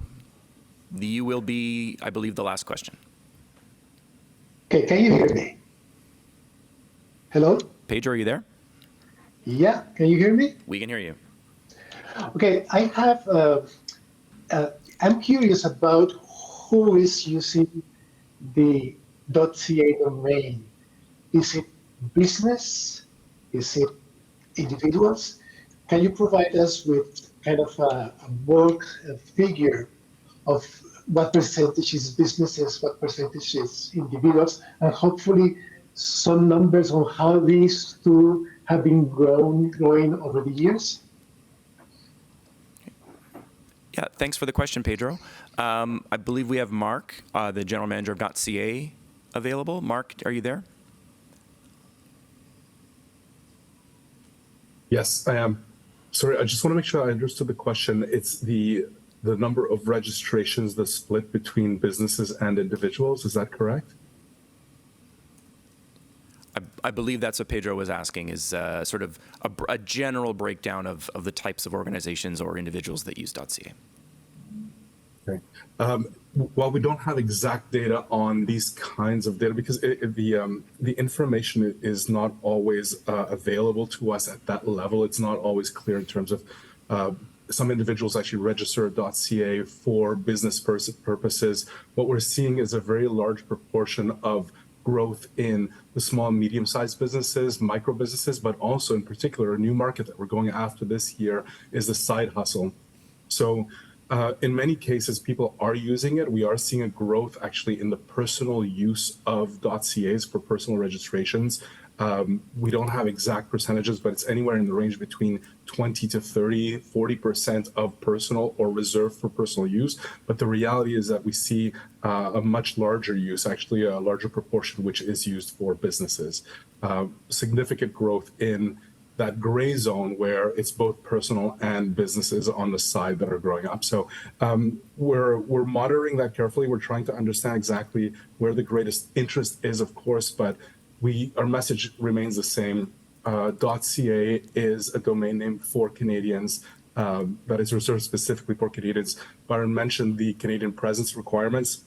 You will be, I believe, the last question. Okay, can you hear me? Hello? Pedro, are you there? Yeah, can you hear me? We can hear you. Okay, I have, I'm curious about who is using the .ca domain. Is it business? Is it individuals? Can you provide us with kind of a bulk figure of what percentage is businesses, what percentage is individuals, and hopefully some numbers on how these two have been growing over the years? Yeah, thanks for the question, Pedro. I believe we have Mark, the general manager of .ca, available. Mark, are you there? Yes, I am. Sorry, I just want to make sure I understood the question. It's the number of registrations, the split between businesses and individuals. Is that correct? I believe that's what Pedro was asking, is sort of a general breakdown of the types of organizations or individuals that use .ca. Okay. While we don't have exact data on these kinds of data, because the information is not always available to us at that level, it's not always clear in terms of some individuals actually register .ca for business purposes. What we're seeing is a very large proportion of growth in the small and medium-sized businesses, micro businesses, but also in particular, a new market that we're going after this year is the side hustle. So in many cases, people are using it. We are seeing a growth actually in the personal use of .cas for personal registrations. We don't have exact percentages, but it's anywhere in the range between 20 to 30, 40% of personal or reserved for personal use. But the reality is that we see a much larger use, actually a larger proportion, which is used for businesses. Significant growth in that gray zone where it's both personal and businesses on the side that are growing up. So we're monitoring that carefully. We're trying to understand exactly where the greatest interest is, of course, but our message remains the same. .ca is a domain name for Canadians that is reserved specifically for Canadians. Byron mentioned the Canadian presence requirements.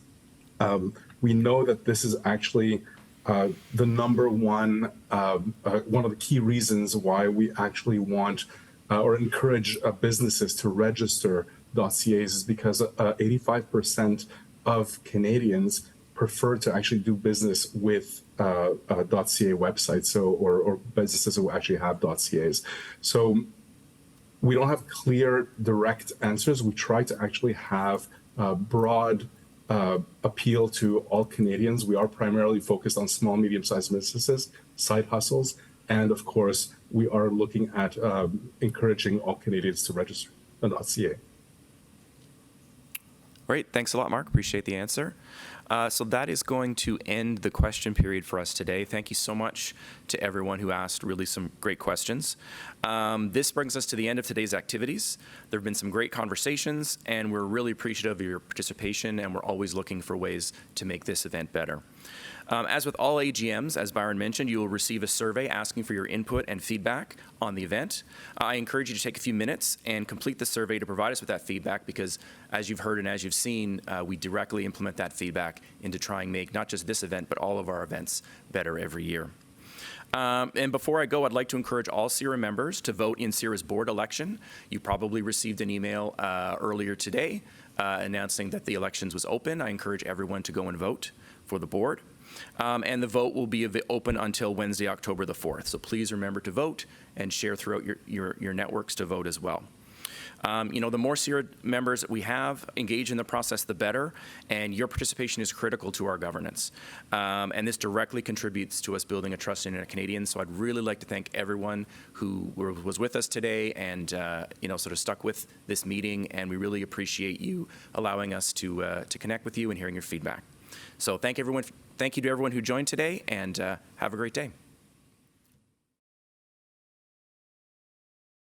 We know that this is actually the number one of the key reasons why we actually want or encourage businesses to register .cas is because 85% of Canadians prefer to actually do business with .ca websites, or businesses who actually have .cas. So we don't have clear, direct answers. We try to actually have broad appeal to all Canadians. We are primarily focused on small, medium-sized businesses, side hustles, and of course, we are looking at encouraging all Canadians to register on .ca. Great, thanks a lot, Mark. Appreciate the answer. So that is going to end the question period for us today. Thank you so much to everyone who asked really some great questions. This brings us to the end of today's activities. There have been some great conversations, and we're really appreciative of your participation, and we're always looking for ways to make this event better. As with all AGMs, as Byron mentioned, you will receive a survey asking for your input and feedback on the event. I encourage you to take a few minutes and complete the survey to provide us with that feedback, because as you've heard and as you've seen, we directly implement that feedback into trying to make not just this event, but all of our events better every year. And before I go, I'd like to encourage all CIRA members to vote in CIRA's board election. You probably received an email earlier today announcing that the elections was open. I encourage everyone to go and vote for the board. And the vote will be open until Wednesday, October the 4th. So please remember to vote and share throughout your networks to vote as well. The more CIRA members that we have engaged in the process, the better, and your participation is critical to our governance. And this directly contributes to us building a trust in Canadians. So I'd really like to thank everyone who was with us today and sort of stuck with this meeting, and we really appreciate you allowing us to connect with you and hearing your feedback. So thank you to everyone who joined today, and have a great day.